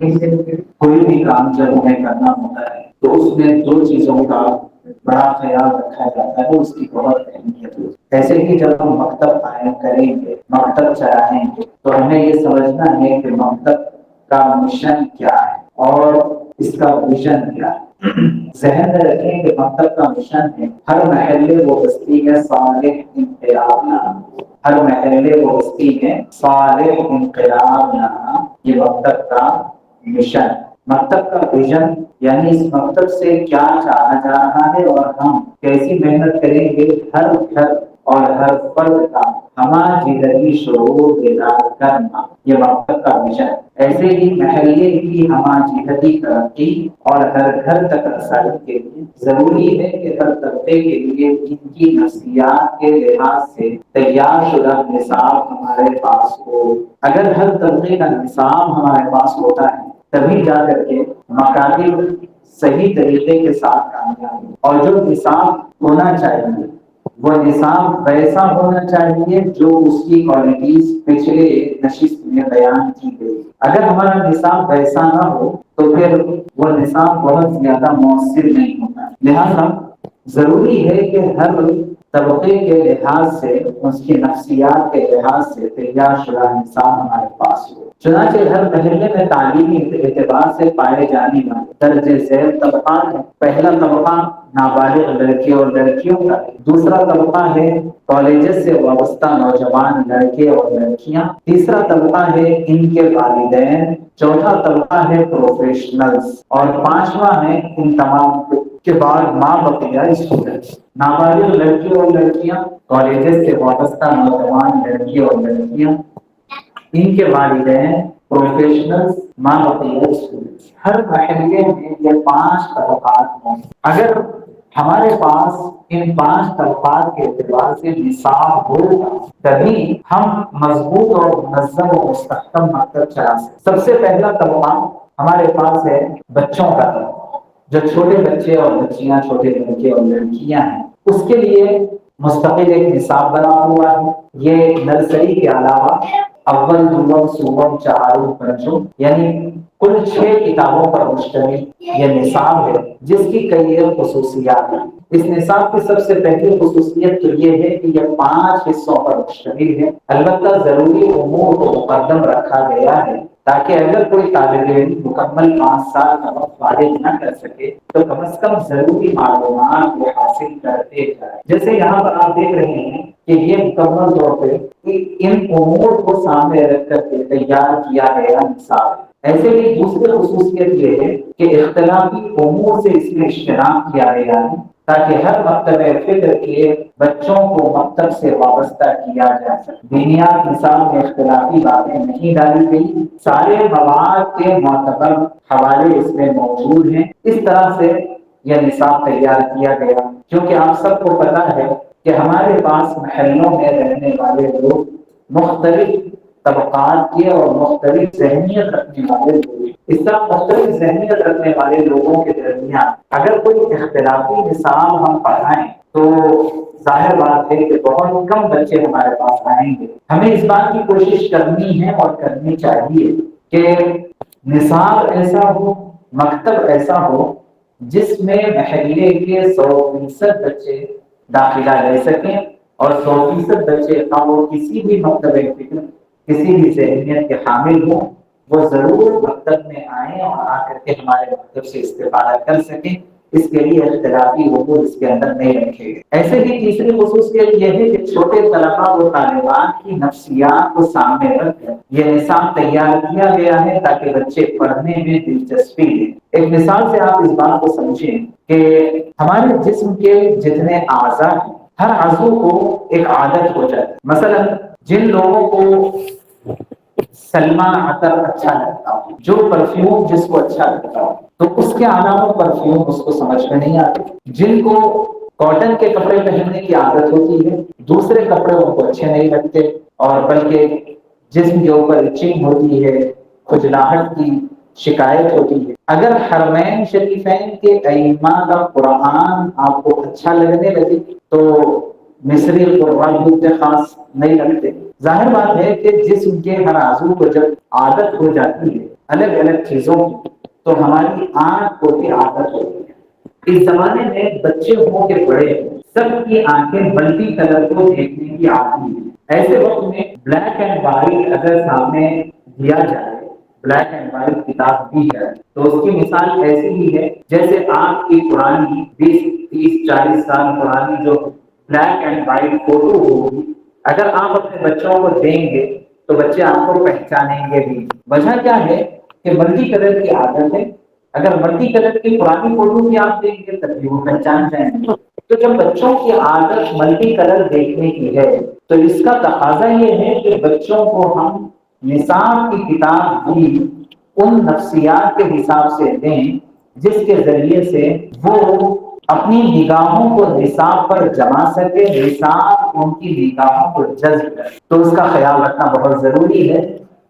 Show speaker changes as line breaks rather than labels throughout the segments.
کوئی بھی کام جب ہمیں کرنا ہوتا ہے تو اس میں دو چیزوں کا بڑا خیال رکھا جاتا ہے، اس کی بہت اہمیت ہوتی ہے۔ ایسے ہی جب ہم مکتب قائم کریں گے، مکتب چلائیں گے، تو ہمیں یہ سمجھنا ہے کہ مکتب کا مشن کیا ہے اور اس کا ویژن کیا ہے۔ ذہن میں رکھیں کہ مکتب کا مشن ہے ہر محلے و بستی میں صالح انقلاب لانا، ہر محلے و بستی میں صالح انقلاب لانا، یہ مکتب کا مشن، مکتب کا ویژن، یعنی اس مکتب سے کیا چاہا جا رہا ہے اور ہم کیسی محنت کریں گے ہر گھر اور ہر فرد کا ہماری زندگی شعور بیدار کرنا، یہ مکتب کا مشن۔ ایسے ہی محلے کی ہماری جہتی ترقی اور ہر گھر تک رسائی کے لیے ضروری ہے کہ ہر طبقے کے لیے ان کی نفسیات کے لحاظ سے تیار شدہ نصاب ہمارے پاس ہو۔ اگر ہر طبقے کا نصاب ہمارے پاس ہوتا ہے تبھی جا کر کے مکاتب صحیح طریقے کے ساتھ کامیاب ہو۔ اور جو نصاب ہونا چاہیے وہ نصاب ویسا ہونا چاہیے جو اس کی کوالٹیز پچھلے نشست میں بیان کی گئی۔ اگر ہمارا نصاب ویسا نہ ہو تو پھر وہ نصاب بہت زیادہ مؤثر نہیں ہوتا، لہذا ضروری ہے کہ ہر طبقے کے لحاظ سے، اس کی نفسیات کے لحاظ سے تیار شدہ نصاب ہمارے پاس ہو۔ چنانچہ ہر محلے میں تعلیمی اعتبار سے پائے جانے والے درجے ذیل طبقات ہیں۔ پہلا طبقہ نابالغ لڑکے اور لڑکیوں کا، دوسرا طبقہ ہے کالجز سے وابستہ نوجوان لڑکے اور لڑکیاں، تیسرا طبقہ ہے ان کے والدین، چوتھا طبقہ ہے پروفیشنلز، اور پانچواں ہے ان تمام کے بعد ماں بقیہ اسٹوڈنٹس۔ نابالغ لڑکے اور لڑکیاں، کالجز سے وابستہ نوجوان لڑکے اور لڑکیاں، ان کے والدین، پروفیشنلز، ماں بقیہ اسٹوڈنٹس۔ ہر محلے میں یہ 5 طبقات ہیں۔ اگر ہمارے پاس ان 5 طبقات کے اعتبار سے نصاب ہوگا تبھی ہم مضبوط اور منظم و مستحکم مکتب چلا سکتے۔ سب سے پہلا طبقہ ہمارے پاس ہے بچوں کا طبقہ، جو چھوٹے بچے اور بچیاں، چھوٹے لڑکے اور لڑکیاں ہیں، اس کے لیے مستقل ایک نصاب بنا ہوا ہے۔ یہ نرسری کے علاوہ اول، دوم، سوم، چہارم، پنجم، یعنی کل 6 کتابوں پر مشتمل یہ نصاب ہے، جس کی کئی خصوصیات ہیں۔ اس نصاب کی سب سے پہلی خصوصیت تو یہ ہے کہ یہ 5 حصوں پر مشتمل ہے۔ البتہ ضروری امور کو مقدم رکھا گیا ہے تاکہ اگر کوئی طالب علم مکمل 5 سال کا وقت فارغ نہ کر سکے تو کم از کم ضروری معلومات وہ حاصل کرتے جائے۔ جیسے یہاں پر آپ دیکھ رہے ہیں کہ یہ مکمل طور پہ ان امور کو سامنے رکھ کر کے تیار کیا گیا نصاب ہے۔ ایسے ہی دوسری خصوصیت یہ ہے کہ اختلافی امور سے اس میں اجتناب کیا گیا ہے تاکہ ہر مکتب فکر کے بچوں کو مکتب سے وابستہ کیا جا سکے۔ دینیات نصاب میں اختلافی باتیں نہیں ڈالی گئی، سارے مواد کے معتبر حوالے اس میں موجود ہیں۔ اس طرح سے یہ نصاب تیار کیا گیا، کیونکہ آپ سب کو پتا ہے کہ ہمارے پاس محلوں میں رہنے والے لوگ مختلف طبقات کے اور مختلف ذہنیت رکھنے والے لوگ ہیں۔ اس طرح مختلف ذہنیت رکھنے والے لوگوں کے درمیان اگر کوئی اختلافی نصاب ہم پڑھائیں تو ظاہر بات ہے کہ بہت کم بچے ہمارے پاس آئیں گے۔ ہمیں اس بات کی کوشش کرنی ہے اور کرنی چاہیے کہ نصاب ایسا ہو، مکتب ایسا ہو جس میں محلے کے 100% بچے داخلہ لے سکیں، اور 100% بچے وہ کسی بھی مکتب فکر، کسی بھی ذہنیت کے حامل ہوں، وہ ضرور مکتب میں آئیں اور آ کر کے ہمارے مکتب سے استفادہ کر سکیں۔ اس کے لیے اختلافی امور اس کے اندر نہیں رکھے گئے۔ ایسے ہی تیسری خصوصیت یہ ہے کہ چھوٹے طلباء و طالبات کی نفسیات کو سامنے رکھ کر یہ نصاب تیار کیا گیا ہے تاکہ بچے پڑھنے میں دلچسپی لیں۔ ایک مثال سے آپ اس بات کو سمجھیں کہ ہمارے جسم کے جتنے اعضاء ہیں، ہر عضو کو ایک عادت ہو جاتی ہے۔ مثلا جن لوگوں کو سلمان عطر اچھا لگتا ہو، جو پرفیوم جس کو اچھا لگتا ہو، تو اس کے علاوہ پرفیوم اس کو سمجھ میں نہیں آتی۔ جن کو کاٹن کے کپڑے پہننے کی عادت ہوتی ہے، دوسرے کپڑے ان کو اچھے نہیں لگتے، اور بلکہ جسم کے اوپر اچنگ ہوتی ہے، کھجلاہٹ کی شکایت ہوتی ہے۔ اگر حرمین شریفین کے ائمہ کا قرآن آپ کو اچھا لگنے لگے تو مصری قرآن بھی خاص نہیں لگتے۔ ظاہر بات ہے کہ جسم کے ہر عضو کو جب عادت ہو جاتی ہے، الگ الگ چیزوں کی تو ہماری آنکھ کو بھی عادت ہوتی ہے۔ اس زمانے میں بچے ہوں کے بڑے ہوں، سب کی آنکھیں ملٹی کلر کو دیکھنے کی عادت ہے۔ ایسے وقت میں بلیک اینڈ وائٹ اگر سامنے دیا جائے، بلیک اینڈ وائٹ کتاب دی جائے، تو اس کی مثال ایسی ہی ہے جیسے آپ کی پرانی 20 30 40 سال پرانی جو بلیک اینڈ وائٹ فوٹو ہوگی، اگر آپ اپنے بچوں کو دیں گے تو بچے آپ کو پہچانیں گے بھی۔ وجہ کیا ہے کہ ملٹی کلر کی عادت ہے۔ اگر ملٹی کلر کی پرانی فوٹو بھی آپ دیں گے تب بھی وہ پہچان جائیں گے۔ تو جب بچوں کی عادت ملٹی کلر دیکھنے کی ہے تو اس کا تقاضا یہ ہے کہ بچوں کو ہم نصاب کی کتاب بھی ان نفسیات کے حساب سے دیں جس کے ذریعے سے وہ اپنی نگاہوں کو نصاب پر جما سکے، نصاب ان کی نگاہوں کو جذب کرے۔ تو اس کا خیال رکھنا بہت ضروری ہے،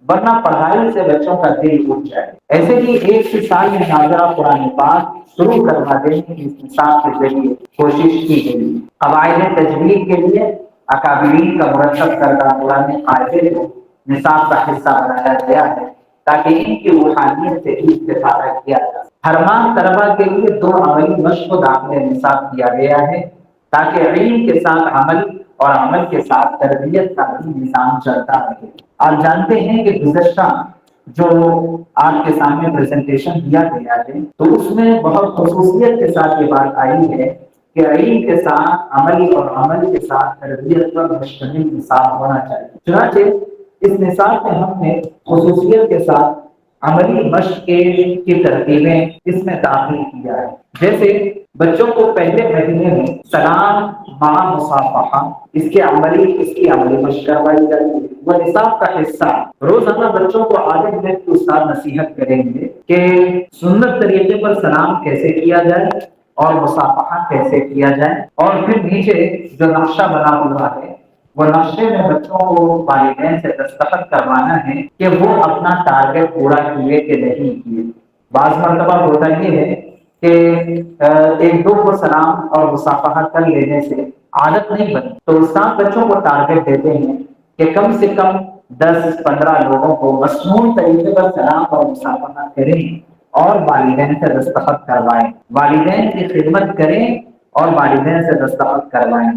ورنہ پڑھائی سے بچوں کا دل اٹھ جائے۔ ایسے ہی 1 سال میں ناظرہ قرآن پاک شروع کروا دینے کی اس نصاب کے ذریعے کوشش کی گئی۔ قواعد تجوید کے لیے اکابرین کا مرتب کردہ قرآن قاعدے کو نصاب کا حصہ بنایا گیا ہے تاکہ ان کی روحانیت سے استفادہ کیا جائے۔ ہر ماہ طلبا کے لیے 2 عملی مشق کو داخل نصاب کیا گیا ہے تاکہ علم کے ساتھ عمل اور عمل کے ساتھ تربیت کا بھی نظام چلتا رہے۔ آپ جانتے ہیں کہ گزشتہ جو آپ کے سامنے پریزنٹیشن دیا گیا ہے تو اس میں بہت خصوصیت کے ساتھ یہ بات آئی ہے کہ علم کے ساتھ عمل اور عمل کے ساتھ تربیت پر مشتمل نصاب ہونا چاہیے۔ چنانچہ اس نصاب میں ہم نے خصوصیت کے ساتھ عملی مشق کی ترتیبیں اس میں داخل کیا ہے۔ جیسے بچوں کو پہلے مہینے میں سلام مع مصافحہ اس کی عملی مشق کروائی جائے گی۔ وہ نصاب کا حصہ روزانہ بچوں کو آدھے منٹ کی استاد نصیحت کریں گے کہ سنت طریقے پر سلام کیسے کیا جائے اور مصافحہ کیسے کیا جائے، اور پھر نیچے جو نقشہ بنا ہوا ہے وہ نقشے میں بچوں کو والدین سے دستخط کروانا ہے کہ وہ اپنا ٹارگیٹ پورا کیے کہ نہیں کیے۔ بعض مرتبہ ہوتا یہ ہے کہ 1 2 کو سلام اور مصافحہ کر لینے سے عادت نہیں بنتی، تو استاد بچوں کو ٹارگیٹ دیتے ہیں کہ کم سے کم 10 15 لوگوں کو مصنون طریقے پر سلام اور مصافحہ کریں اور والدین سے دستخط کروائیں، والدین کی خدمت کریں اور والدین سے دستخط کروائیں۔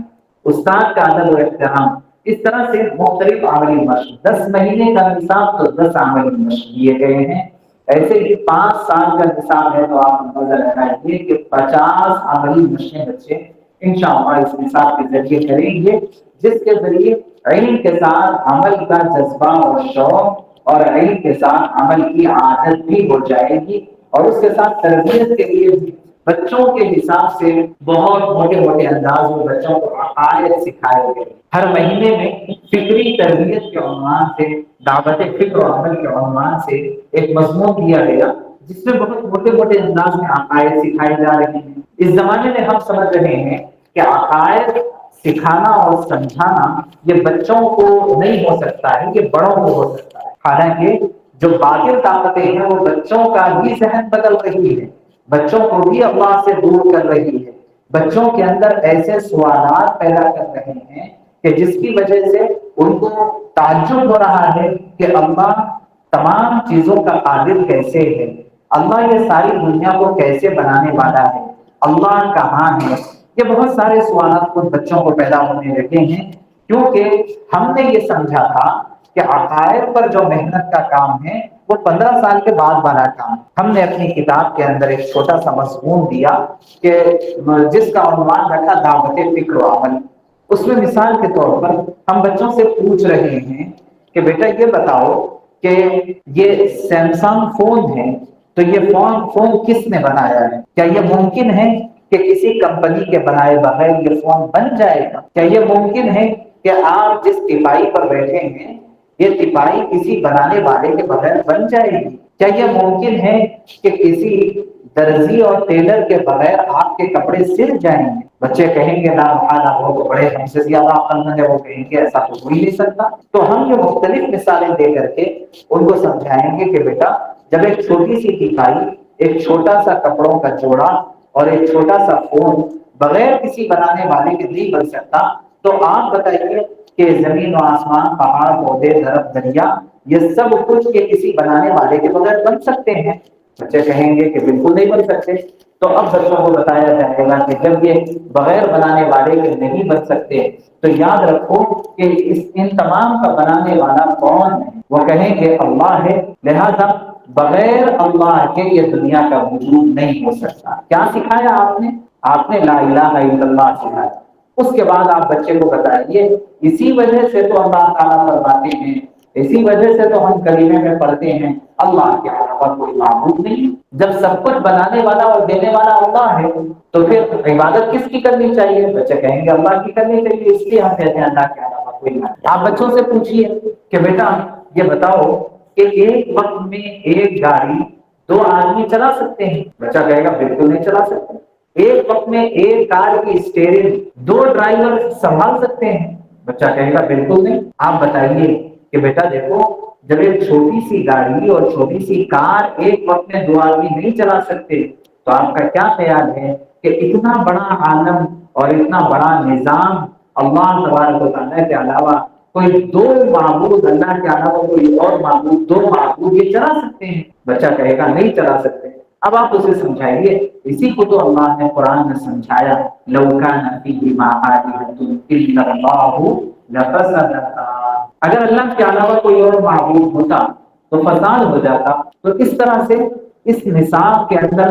استاد کا ادب و احترام، اس طرح سے مختلف عملی مشق، 10 مہینے کا نصاب تو 10 عملی مشق دیے گئے ہیں۔ ایسے ہی 5 سال کا نصاب ہے تو آپ اندازہ لگائیے کہ 50 عملی مشقیں بچے انشاءاللہ اس نصاب کے ذریعے کریں گے، جس کے ذریعے علم کے ساتھ عمل کا جذبہ اور شوق اور علم کے ساتھ عمل کی عادت بھی ہو جائے گی، اور اس کے ساتھ تربیت کے لیے بھی بچوں کے حساب سے بہت موٹے موٹے انداز میں بچوں کو عقائد سکھائے گئے۔ ہر مہینے میں فکری تربیت کے عنوان سے، دعوت فکر و عمل کے عنوان سے ایک مضمون دیا گیا جس میں بہت موٹے موٹے انداز میں عقائد سکھائے جا رہے ہیں۔ اس زمانے میں ہم سمجھ رہے ہیں کہ عقائد سکھانا اور سمجھانا یہ بچوں کو نہیں ہو سکتا ہے، یہ بڑوں کو ہو سکتا ہے۔ حالانکہ جو باطل طاقتیں ہیں وہ بچوں کا بھی ذہن بدل رہی ہے، بچوں کو بھی اللہ سے دور کر رہی ہے، بچوں کے اندر ایسے سوالات پیدا کر رہے ہیں کہ جس کی وجہ سے ان کو تعجب ہو رہا ہے کہ اللہ تمام چیزوں کا قادر کیسے ہے، اللہ یہ ساری دنیا کو کیسے بنانے والا ہے، اللہ کہاں ہے۔ یہ بہت سارے سوالات خود بچوں کو پیدا ہونے لگے ہیں، کیونکہ ہم نے یہ سمجھا تھا کہ عقائد پر جو محنت کا کام ہے وہ 15 سال کے بعد والا کام۔ ہم نے اپنی کتاب کے اندر ایک چھوٹا سا مضمون دیا کہ جس کا عنوان رکھا دعوت فکر و عمل۔ اس میں مثال کے طور پر ہم بچوں سے پوچھ رہے ہیں کہ بیٹا یہ بتاؤ کہ یہ سیمسنگ فون ہے تو یہ فون کس نے بنایا ہے؟ کیا یہ ممکن ہے کہ کسی کمپنی کے بنائے بغیر یہ فون بن جائے گا؟ کیا یہ ممکن ہے کہ آپ جس ٹپائی پر بیٹھے ہیں یہ ٹپائی کسی بنانے والے کے بغیر بن جائے گی؟ کیا یہ ممکن ہے کہ کسی درزی اور ٹیلر کے بغیر آپ کے کپڑے سل جائیں گے؟ بچے کہیں گے نا وہ تو بڑے ہم سے زیادہ عقل مند ہے، وہ کہیں گے ایسا تو ہو ہی نہیں سکتا۔ تو ہم یہ مختلف مثالیں دے کر کے ان کو سمجھائیں گے کہ بیٹا جب ایک چھوٹی سی ٹپائی، ایک چھوٹا سا کپڑوں کا جوڑا اور ایک چھوٹا سا فون بغیر کسی بنانے والے کے نہیں بن سکتا، تو آپ بتائیے کہ زمین و آسمان، پہاڑ، پودے، درخت، دریا یہ سب کچھ کے کسی بنانے والے کے بغیر بن سکتے ہیں؟ بچے کہیں گے کہ بالکل نہیں بن سکتے۔ تو اب بچوں کو بتایا جائے گا کہ جب یہ بغیر بنانے والے کے نہیں بن سکتے تو یاد رکھو کہ ان تمام کا بنانے والا کون ہے؟ وہ کہیں گے اللہ ہے، لہذا بغیر اللہ کے یہ دنیا کا وجود نہیں ہو سکتا۔ کیا سکھایا آپ نے؟ آپ نے لا الہ الا اللہ سکھایا۔ اس کے بعد آپ بچے کو بتائیے اسی وجہ سے تو اللہ تعالیٰ فرماتے ہیں، اسی وجہ سے تو ہم کلمے میں پڑھتے ہیں اللہ کے علاوہ کوئی معبود نہیں۔ جب سب کچھ بنانے والا اور دینے والا اللہ ہے تو پھر عبادت کس کی کرنی چاہیے؟ بچے کہیں گے اللہ کی کرنی چاہیے، اس لیے ہم کہتے ہیں اللہ کے علاوہ کوئی نہیں۔ آپ بچوں سے پوچھیے کہ بیٹا یہ بتاؤ کہ ایک وقت میں ایک گاڑی دو آدمی چلا سکتے ہیں؟ بچہ کہے گا بالکل نہیں چلا سکتے۔ ایک وقت میں ایک کار کی اسٹیئرنگ دو ڈرائیور سنبھال سکتے ہیں؟ بچہ کہے گا بالکل نہیں۔ آپ بتائیے کہ بیٹا دیکھو جب ایک چھوٹی سی گاڑی اور چھوٹی سی کار ایک وقت میں دو آدمی نہیں چلا سکتے تو آپ کا کیا خیال ہے کہ اتنا بڑا عالم اور اتنا بڑا نظام اللہ تبارک و تعالیٰ کے علاوہ کوئی دو معبود، اللہ کے علاوہ کوئی اور معبود، دو معبود یہ چلا سکتے ہیں؟ بچہ کہے گا نہیں چلا سکتے۔ اب آپ اسے سمجھائیے، اسی کو تو اللہ نے قرآن میں سمجھایا لو کان فیہما آلہۃ الا اللہ لفسدتا، اگر اللہ کے علاوہ کوئی اور معبود ہوتا تو فساد ہو جاتا۔ تو اس طرح سے اس نصاب کے اندر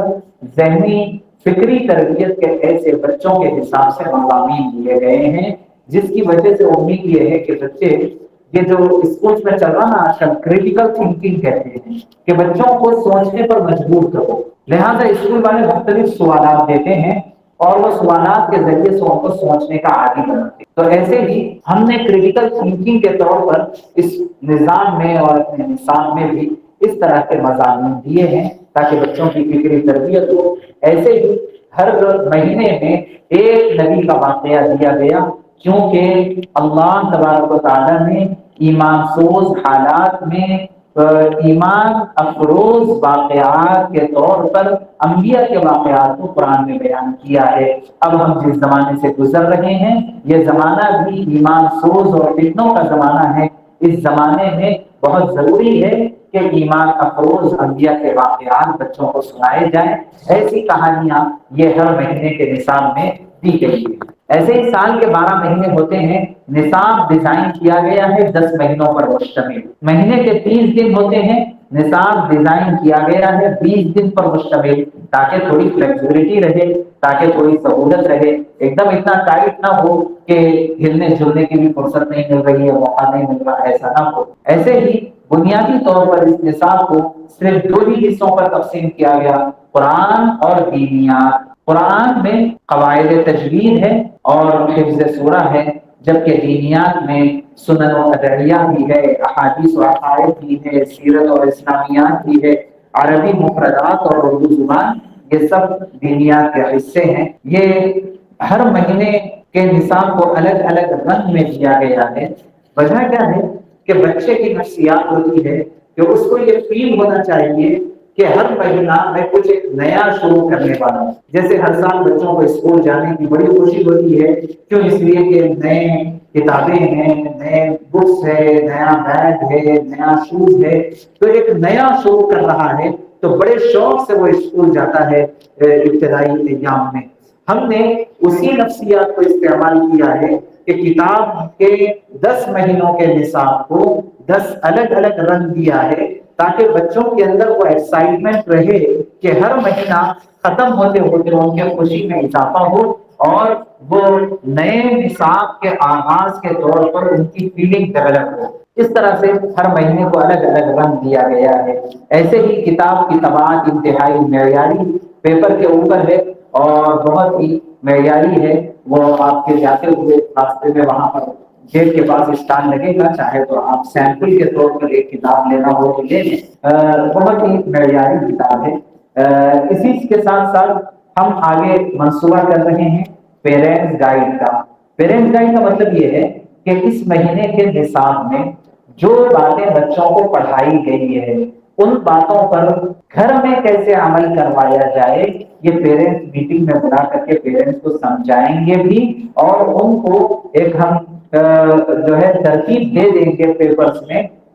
ذہنی فکری تربیت کے ایسے بچوں کے حساب سے مضامین دیے گئے ہیں جس کی وجہ سے امید یہ ہے کہ بچے یہ جو اسکول میں چل رہا نا آج کل کریٹیکل تھنکنگ کہتے ہیں کہ بچوں کو سوچنے پر مجبور کرو، لہذا اسکول والے مختلف سوالات دیتے ہیں اور وہ سوالات کے ذریعے سے ان کو سوچنے کا عادی بناتے ہیں۔ تو ایسے ہی ہم نے کریٹیکل تھنکنگ کے طور پر اس نظام میں اور اپنے نصاب میں بھی اس طرح کے مضامین دیے ہیں تاکہ بچوں کی فکری تربیت ہو۔ ایسے ہی ہر مہینے میں ایک نبی کا واقعہ دیا گیا کیونکہ اللہ تبارک و تعالیٰ نے ایمان سوز حالات میں ایمان افروز واقعات کے طور پر انبیاء کے واقعات کو قرآن میں بیان کیا ہے۔ اب ہم جس زمانے سے گزر رہے ہیں یہ زمانہ بھی ایمان سوز اور فتنوں کا زمانہ ہے۔ اس زمانے میں بہت ضروری ہے کہ ایمان افروز انبیاء کے واقعات بچوں کو سنائے جائیں۔ ایسی کہانیاں یہ ہر مہینے کے نصاب میں دی گئی ہے۔ ایسے ہی سال کے 12 مہینے ہوتے ہیں، نصاب ڈیزائن کیا گیا ہے 10 مہینوں پر مشتمل۔ مہینے کے 30 دن ہوتے ہیں، نصاب ڈیزائن کیا گیا ہے 20 دن پر مشتمل تاکہ تھوڑی فلیکسیبلٹی رہے، تاکہ تھوڑی سہولت رہے، ایک دم اتنا ٹائٹ نہ ہو کہ ہلنے جلنے کی بھی فرصت نہیں مل رہی ہے، موقع نہیں مل رہا، ایسا نہ ہو۔ ایسے ہی بنیادی طور پر اس نصاب کو صرف 2 ہی حصوں پر تقسیم کیا گیا، قرآن اور دینیات۔ قرآن میں قواعد تجوید ہے اور حفظ سورہ ہے، جبکہ دینیات میں سنن و ادعیہ بھی ہے، احادیث و عقائد بھی ہے، سیرت اور اسلامیات بھی ہے، عربی مفردات اور اردو زبان، یہ سب دینیات کے حصے ہیں۔ یہ ہر مہینے کے نصاب کو الگ الگ رنگ میں دیا گیا ہے۔ وجہ کیا ہے کہ بچے کی نفسیات ہوتی ہے کہ اس کو یہ فیل ہونا چاہیے کہ ہر مہینہ میں کچھ ایک نیا شروع کرنے والا ہوں۔ جیسے ہر سال بچوں کو اسکول جانے کی بڑی خوشی ہوتی ہے، کیوں؟ اس لیے کہ نئے کتابیں ہیں، نئے بکس ہے، نیا بیگ ہے، نیا شوز ہے، تو ایک نیا شروع کر رہا ہے تو بڑے شوق سے وہ اسکول جاتا ہے ابتدائی ایام میں۔ ہم نے اسی نفسیات کو استعمال کیا ہے کہ کتاب کے 10 مہینوں کے نصاب کو 10 الگ الگ رنگ دیا ہے تاکہ بچوں کے اندر وہ ایکسائٹمنٹ رہے کہ ہر مہینہ ختم ہوتے ہوتے ان کے خوشی میں اضافہ ہو اور وہ نئے نصاب کے آغاز کے طور پر ان کی فیلنگ ڈیولپ ہو۔ اس طرح سے ہر مہینے کو الگ الگ رنگ دیا گیا ہے۔ ایسے ہی کتاب کی طباعت انتہائی معیاری پیپر کے اوپر ہے اور بہت ہی معیاری ہے۔ وہ آپ کے جاتے ہوئے راستے میں وہاں پر گیٹ کے پاس اسٹال لگے گا، چاہے تو آپ سیمپل کے طور پر ایک کتاب لینا ہو تو لے لیں۔ بہت ہی معیاری کتاب ہے۔ اسی کے ساتھ ساتھ ہم آگے منصوبہ کر رہے ہیں پیرنٹس گائیڈ کا۔ پیرنٹس گائیڈ کا مطلب یہ ہے کہ اس مہینے کے نصاب میں جو باتیں بچوں کو پڑھائی گئی ہے ان باتوں پر گھر میں کیسے عمل کروایا جائے، یہ پیرنٹس میٹنگ میں بلا کر کے پیرنٹس کو سمجھائیں گے بھی اور ان کو ایک ہم جو ہے ترتیب دے دیں گے پیپرز میں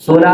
16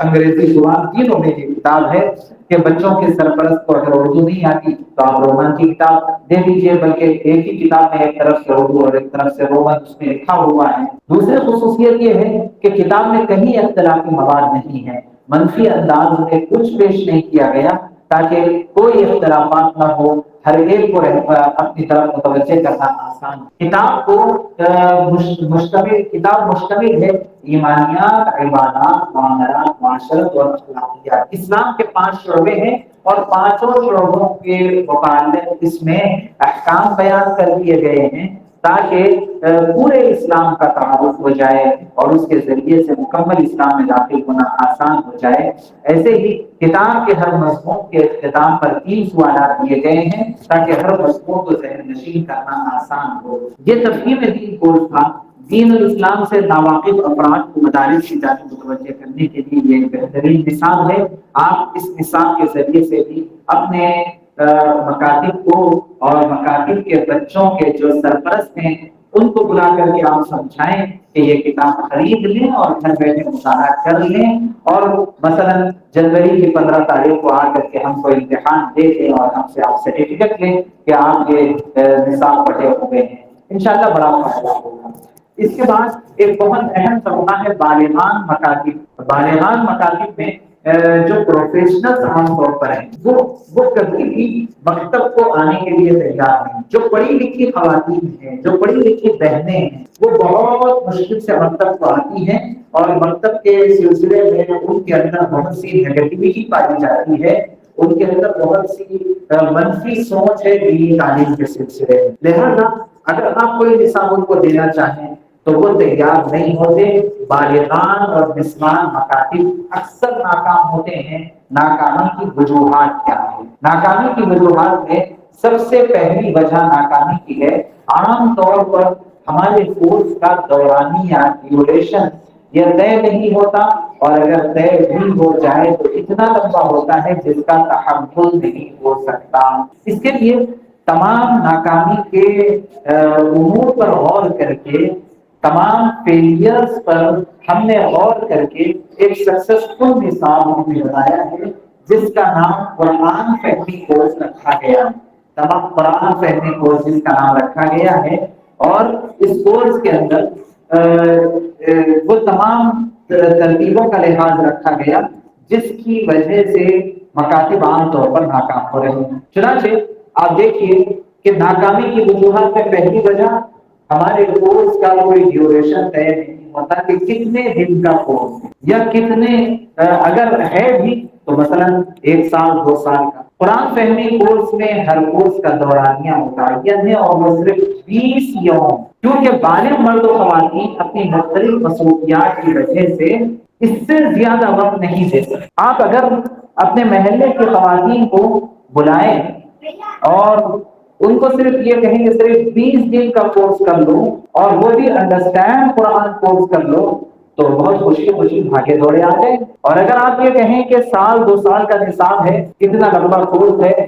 انگریزی زبان تینوں میں یہ کتاب ہے کہ بچوں کے سرپرست کو اگر اردو نہیں آتی تو آپ رومن کی کتاب دے دیجیے، بلکہ ایک ہی کتاب میں ایک طرف سے اردو اور ایک طرف سے رومن اس میں لکھا ہوا ہے۔ دوسری خصوصیت یہ ہے کہ کتاب میں کہیں اختلافی مواد نہیں ہے، منفی انداز میں کچھ پیش نہیں کیا گیا تاکہ کوئی اختلافات نہ ہو، ہر ایک کو اپنی طرف متوجہ کرنا آسان۔ کتاب کو کتاب مشتمل ہے ایمانیات، عبادات، معاملات، معاشرت اور اخلاقیات۔ اسلام کے 5 شعبے ہیں اور پانچوں شعبوں کے متعلق اس میں احکام بیان کر دیے گئے ہیں تاکہ پورے اسلام کا تعارف ہو جائے اور اس کے ذریعے سے مکمل اسلام میں داخل ہونا آسان ہو جائے۔ ایسے ہی کتاب کے ہر مضمون کے اختتام پر 3 سوالات دیے گئے ہیں تاکہ ہر مضمون کو ذہن نشین کرنا آسان ہو۔ یہ تفہیم دین کورس تھا۔ دین الاسلام سے ناواقف افراد کو مدارس کی جانب متوجہ کرنے کے لیے یہ ایک بہترین مثال ہے۔ آپ اس مثال کے ذریعے سے بھی اپنے مکاتب کو اور مکاتب کے بچوں کے جو سرپرست ہیں ان کو بلا کر کے آپ سمجھائیں کہ یہ کتاب خرید لیں اور گھر بیٹھے مطالعہ کر لیں، اور مثلا جنوری کی 15 تاریخ کو آ کر کے ہم کو امتحان دے دیں اور ہم سے آپ سرٹیفکیٹ لیں کہ آپ یہ نصاب پڑھے ہوئے ہیں۔ انشاءاللہ بڑا فائدہ ہوگا۔ اس کے بعد ایک بہت اہم طبقہ ہے بالغان مکاتب۔ بالغان مکاتب میں جو پروفیشنل عام طور پر ہیں وہ کبھی بھی مکتب کو آنے کے لیے تیار نہیں۔ جو پڑھی لکھی خواتین ہیں، جو پڑھی لکھی بہنیں ہیں، وہ بہت مشکل سے مکتب کو آتی ہیں اور مکتب کے سلسلے میں ان کے اندر بہت سی نیگیٹیوٹی پائی جاتی ہے، ان کے اندر بہت سی منفی سوچ ہے دینی تعلیم کے سلسلے میں۔ لہذا اگر آپ کوئی نصاب ان کو دینا چاہیں تو وہ تیار نہیں ہوتے۔ بالغان اور نسوان مکاتب اکثر ناکام ہوتے ہیں۔ ناکامی کی وجوہات کیا ہے؟ ناکامی کی وجوہات میں سب سے پہلی وجہ ناکامی کی ہے عام طور پر ہمارے کورس کا دورانیہ ڈیوریشن یہ طے نہیں ہوتا، اور اگر طے بھی ہو جائے تو اتنا لمبا ہوتا ہے جس کا تحمل نہیں ہو سکتا۔ اس کے لیے تمام ناکامی کے امور پر غور کر کے، تمام فیلئرز پر ہم نے غور کر کے ایک سکسیسفل نصاب ہم نے بنایا ہے جس کا نام قرآن فہمی کورس رکھا گیا ہے۔ تمام قرآن فہمی کورس جس کا نام رکھا گیا ہے، اور اس کورس کے اندر وہ تمام ترتیبوں کا لحاظ رکھا گیا جس کی وجہ سے مکاتب عام طور پر ناکام ہو رہے ہیں۔ چنانچہ آپ دیکھیے کہ ناکامی کی وجوہات میں پہلی وجہ ہمارے کورس کا کوئی ڈیوریشن طے نہیں ہوتا کہ کتنے دن کا کورس ہے یا کتنے، اگر ہے بھی تو مثلا 1 سال 2 سال کا۔ قرآن فہمی کورس میں ہر کورس کا دورانیہ متعین ہے اور وہ صرف 20 یوم، کیونکہ بالغ مرد و خواتین اپنی مختلف مصروفیات کی وجہ سے اس سے زیادہ وقت نہیں دے سکتے۔ آپ اگر اپنے محلے کی خواتین کو بلائیں اور ان کو صرف یہ کہیں کہ صرف 20 دن کا کورس کر لو اور وہ بھی انڈرسٹینڈ قرآن کورس کر لو تو بہت خوشی خوشی بھاگے دوڑے آ جائیں۔ اور اگر آپ یہ کہیں کہ 1 2 سال کا نصاب ہے، اتنا لمبا کورس ہے،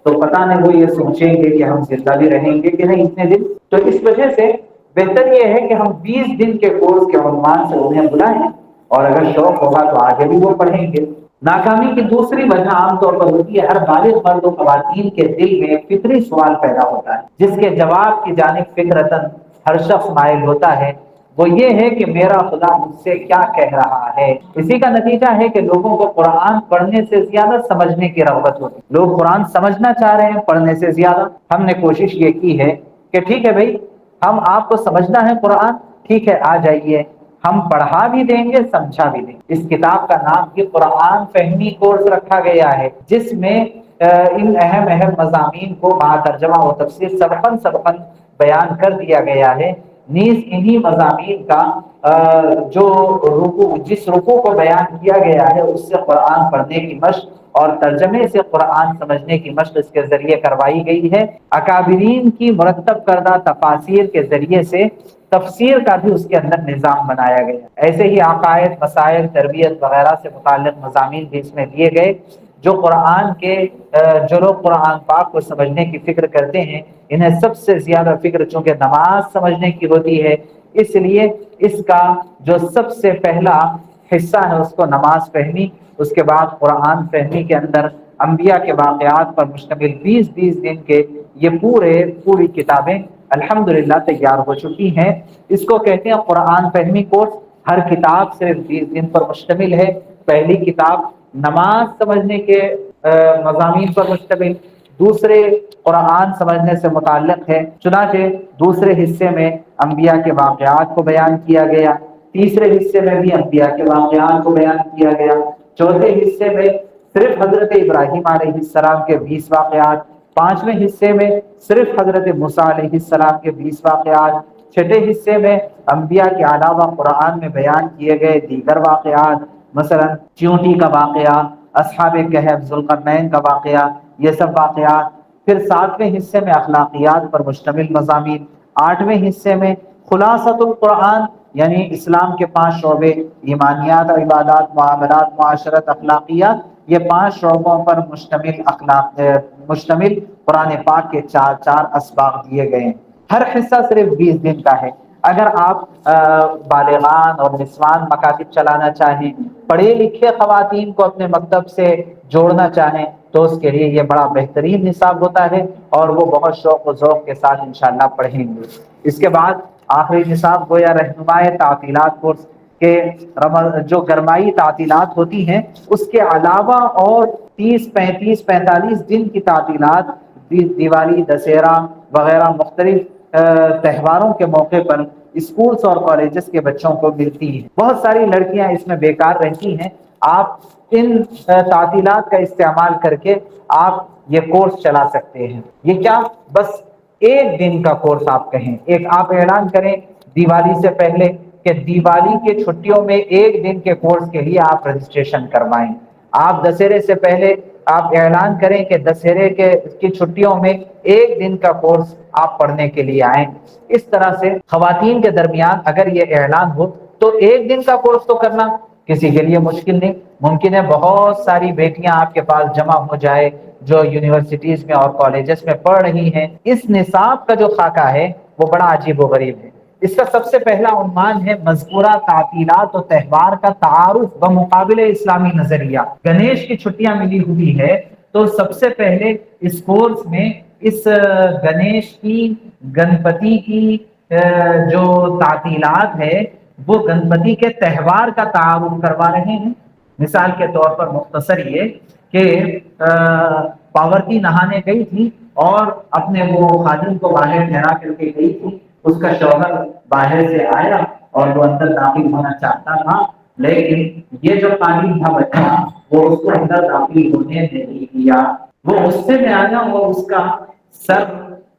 تو پتہ نہیں وہ یہ سوچیں گے کہ ہم زندہ بھی رہیں گے کہ نہیں اتنے دن۔ تو اس وجہ سے بہتر یہ ہے کہ ہم 20 دن کے کورس کے عنوان سے انہیں بلائیں، اور اگر شوق ہوگا تو آگے بھی وہ پڑھیں گے۔ ناکامی کی دوسری وجہ عام طور پر ہوتی ہے ہر بالغ مرد و خواتین کے دل میں فطری سوال پیدا ہوتا ہے جس کے جواب کی جانب فطرتاً ہر شخص مائل ہوتا ہے، وہ یہ ہے کہ میرا خدا مجھ سے کیا کہہ رہا ہے۔ اسی کا نتیجہ ہے کہ لوگوں کو قرآن پڑھنے سے زیادہ سمجھنے کی رغبت ہوتی ہے۔ لوگ قرآن سمجھنا چاہ رہے ہیں پڑھنے سے زیادہ۔ ہم نے کوشش یہ کی ہے کہ ٹھیک ہے بھائی، ہم آپ کو سمجھنا ہے قرآن، ٹھیک ہے آ جائیے، ہم پڑھا بھی دیں گے سمجھا بھی دیں گے۔ اس کتاب کا نام بھی قرآن فہمی کورس رکھا گیا ہے، جس میں ان اہم مضامین کو ترجمہ و تفسیر سبقاً بیان کر دیا گیا ہے۔ نیز انہی مضامین کا جو جس رکوع کو بیان کیا گیا ہے اس سے قرآن پڑھنے کی مشق اور ترجمے سے قرآن سمجھنے کی مشق اس کے ذریعے کروائی گئی ہے۔ اکابرین کی مرتب کردہ تفاسیر کے ذریعے سے تفسیر کا بھی اس کے اندر نظام بنایا گیا۔ ایسے ہی عقائد، مسائل، تربیت وغیرہ سے متعلق مضامین بھی اس میں دیے گئے۔ جو لوگ قرآن پاک کو سمجھنے کی فکر کرتے ہیں، انہیں سب سے زیادہ فکر چونکہ نماز سمجھنے کی ہوتی ہے، اس لیے اس کا جو سب سے پہلا حصہ ہے اس کو نماز فہمی، اس کے بعد قرآن فہمی کے اندر انبیاء کے واقعات پر مشتمل 20 دن کے یہ پوری کتابیں الحمدللہ تیار ہو چکی ہیں۔ اس کو کہتے ہیں قرآن فہمی کورس۔ ہر کتاب صرف 20 دن پر مشتمل ہے۔ پہلی کتاب نماز سمجھنے کے مضامین پر مشتمل، دوسرے قرآن سمجھنے سے متعلق ہے، چنانچہ دوسرے حصے میں انبیاء کے واقعات کو بیان کیا گیا، تیسرے حصے میں بھی انبیاء کے واقعات کو بیان کیا گیا، چوتھے حصے میں صرف حضرت ابراہیم علیہ السلام کے 20 واقعات، پانچویں حصے میں صرف حضرت موسیٰ علیہ السلام کے 20 واقعات، چھٹے حصے میں انبیاء کے علاوہ قرآن میں بیان کیے گئے دیگر واقعات، مثلا چیونٹی کا واقعہ، اصحاب کہف، ذوالقرنین کا واقعہ، یہ سب واقعات۔ پھر ساتویں حصے میں اخلاقیات پر مشتمل مضامین، آٹھویں حصے میں خلاصۃ القرآن یعنی اسلام کے 5 شعبے، ایمانیات، عبادات، معاملات، معاشرت، اخلاقیات، یہ 5 شعبوں پر مشتمل قرآن پاک کے 4 اسباق دیے گئے ہیں۔ ہر حصہ صرف 20 دن کا ہے۔ اگر آپ بالغان اور نسوان مکاتب چلانا چاہیں، پڑھے لکھے خواتین کو اپنے مکتب سے جوڑنا چاہیں، تو اس کے لیے یہ بڑا بہترین نصاب ہوتا ہے اور وہ بہت شوق و ذوق کے ساتھ انشاءاللہ پڑھیں گے۔ اس کے بعد آخری نصاب گویا رہنمائے تعطیلات کورس کے جو گرمائی تعطیلات ہوتی ہیں اس کے علاوہ اور 30، 35، 45 دن کی تعطیلات دیوالی، دسہرہ وغیرہ مختلف تہواروں کے موقع پر اسکولز اور کالجز کے بچوں کو ملتی ہیں۔ بہت ساری لڑکیاں اس میں بیکار رہتی ہیں۔ آپ ان تعطیلات کا استعمال کر کے آپ یہ کورس چلا سکتے ہیں۔ یہ کیا بس ایک دن کا کورس آپ کہیں، ایک آپ اعلان کریں دیوالی سے پہلے کہ دیوالی کے چھٹیوں میں ایک دن کے کورس کے لیے آپ رجسٹریشن کروائیں۔ آپ دسہرے سے پہلے آپ اعلان کریں کہ دسہرے کی چھٹیوں میں ایک دن کا کورس آپ پڑھنے کے لیے آئیں۔ اس طرح سے خواتین کے درمیان اگر یہ اعلان ہو تو ایک دن کا کورس تو کرنا کسی کے لیے مشکل نہیں۔ ممکن ہے بہت ساری بیٹیاں آپ کے پاس جمع ہو جائے جو یونیورسٹیز میں اور کالجز میں پڑھ رہی ہیں۔ اس نصاب کا جو خاکہ ہے وہ بڑا عجیب و غریب ہے۔ اس کا سب سے پہلا عنوان ہے مذکورہ تعطیلات و تہوار کا تعارف بمقابل اسلامی نظریہ۔ گنیش کی چھٹیاں ملی ہوئی ہے تو سب سے پہلے اس کورس میں اس گنیش کی، گنپتی کی جو تعطیلات ہے وہ گنپتی کے تہوار کا تعارف کروا رہے ہیں۔ مثال کے طور پر مختصر یہ کہ پاورتی نہانے گئی تھی اور اپنے وہ خادم کو باہر ٹھہرا کر کے گئی تھی، اس کا شوہر باہر سے آیا اور وہ اندر داخل ہونا چاہتا تھا، لیکن یہ جو قابل تھا بچہ وہ اس کو اندر داخل ہونے نہیں دیا۔ وہ غصے میں آیا اور اس کا سر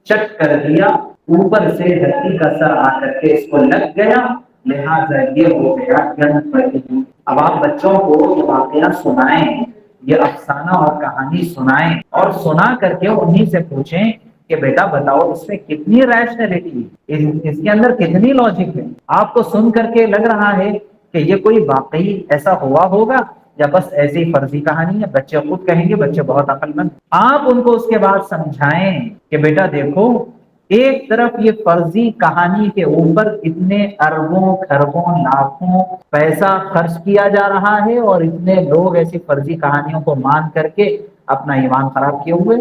چٹ کر دیا، اوپر سے دھرتی کا سر آ کر کے اس کو لگ گیا، لہٰذا یہ ہو گیا گنپتی۔ اب آپ بچوں کو یہ واقعہ سنائیں، یہ افسانہ اور کہانی سنائیں اور سنا کر کے انہیں سے پوچھیں کہ بیٹا بتاؤ اس میں کتنی ریشنلٹی، اس کے اندر کتنی لاجک ہے۔ آپ کو سن کر کے لگ رہا ہے کہ یہ کوئی واقعی ایسا ہوا ہوگا یا بس ایسی فرضی کہانی ہے، بچے خود کہیں گے، بچے بہت عقل مند۔ آپ ان کو اس کے بعد سمجھائیں کہ بیٹا دیکھو، ایک طرف یہ فرضی کہانی کے اوپر اتنے اربوں کھربوں لاکھوں پیسہ خرچ کیا جا رہا ہے اور اتنے لوگ ایسی فرضی کہانیوں کو مان کر کے اپنا ایمان خراب کیے ہوئے۔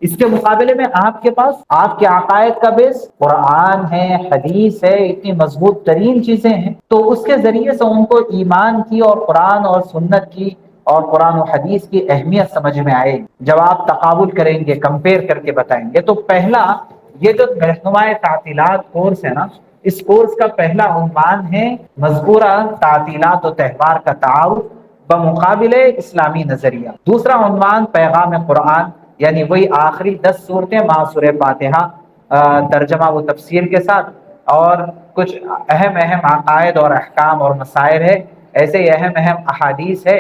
اس کے مقابلے میں آپ کے پاس آپ کے عقائد کا بیس قرآن ہے، حدیث ہے، اتنی مضبوط ترین چیزیں ہیں، تو اس کے ذریعے سے ان کو ایمان کی اور قرآن اور سنت کی اور قرآن و حدیث کی اہمیت سمجھ میں آئے۔ جب آپ تقابل کریں گے، کمپیئر کر کے بتائیں گے، تو پہلا یہ جو رہنمائے تعطیلات کورس ہے نا، اس کورس کا پہلا عنوان ہے مذکورہ تعطیلات و تہوار کا تعارف بمقابل اسلامی نظریہ۔ دوسرا عنوان پیغام قرآن، یعنی وہی آخری 10 صورتیں مع سورہ فاتحہ، ترجمہ و تفسیر کے ساتھ، اور کچھ اہم عقائد اور احکام اور مسائل ہے، ایسے ہی اہم احادیث ہے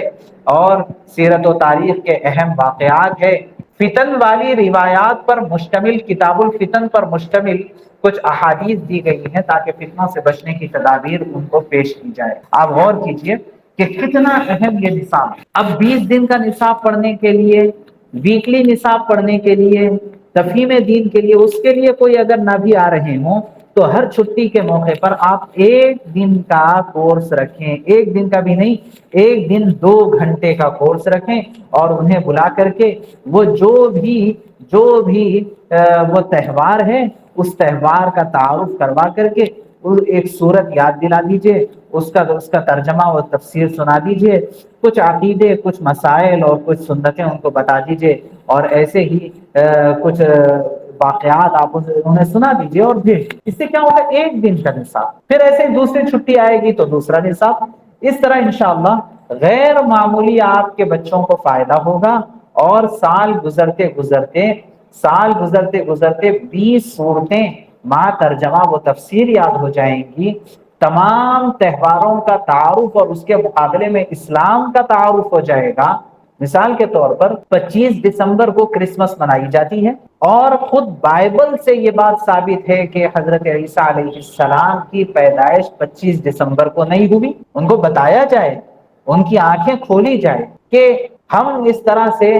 اور سیرت و تاریخ کے اہم واقعات ہے۔ فتن والی روایات پر مشتمل، کتاب الفتن پر مشتمل کچھ احادیث دی گئی ہیں تاکہ فتنوں سے بچنے کی تدابیر ان کو پیش کی جائے۔ آپ غور کیجئے کہ کتنا اہم یہ نصاب ہے۔ اب 20 دن کا نصاب پڑھنے کے لیے، ویکلی نصاب پڑھنے کے لیے، تفہیم دین کے لیے، اس کے لیے کوئی اگر نہ بھی آ رہے ہوں
تو ہر چھٹی کے موقع پر آپ ایک دن کا کورس رکھیں، ایک دن کا بھی نہیں، ایک دن 2 گھنٹے کا کورس رکھیں اور انہیں بلا کر کے وہ جو بھی وہ تہوار ہے اس تہوار کا تعارف کروا کر کے ایک صورت یاد دلا دیجئے، اس کا ترجمہ اور تفسیر سنا دیجئے، کچھ عقیدے، کچھ مسائل اور کچھ سنتیں ان کو بتا دیجئے، اور ایسے ہی کچھ واقعات آپ انہیں سنا دیجئے اور بھیج دیجئے۔ اس سے کیا ہوگا، ایک دن کا نصاب، پھر ایسے ہی دوسری چھٹی آئے گی تو دوسرا نصاب، اس طرح انشاءاللہ غیر معمولی آپ کے بچوں کو فائدہ ہوگا، اور سال گزرتے گزرتے 20 صورتیں ماں ترجمہ و تفسیر یاد ہو جائیں گی، تمام تہواروں کا تعارف اور اس کے مقابلے میں اسلام کا تعارف ہو جائے گا۔ مثال کے طور پر 25 دسمبر کو کرسمس منائی جاتی ہے، اور خود بائبل سے یہ بات ثابت ہے کہ حضرت عیسیٰ علیہ السلام کی پیدائش 25 دسمبر کو نہیں ہوئی۔ ان کو بتایا جائے، ان کی آنکھیں کھولی جائے کہ ہم اس طرح سے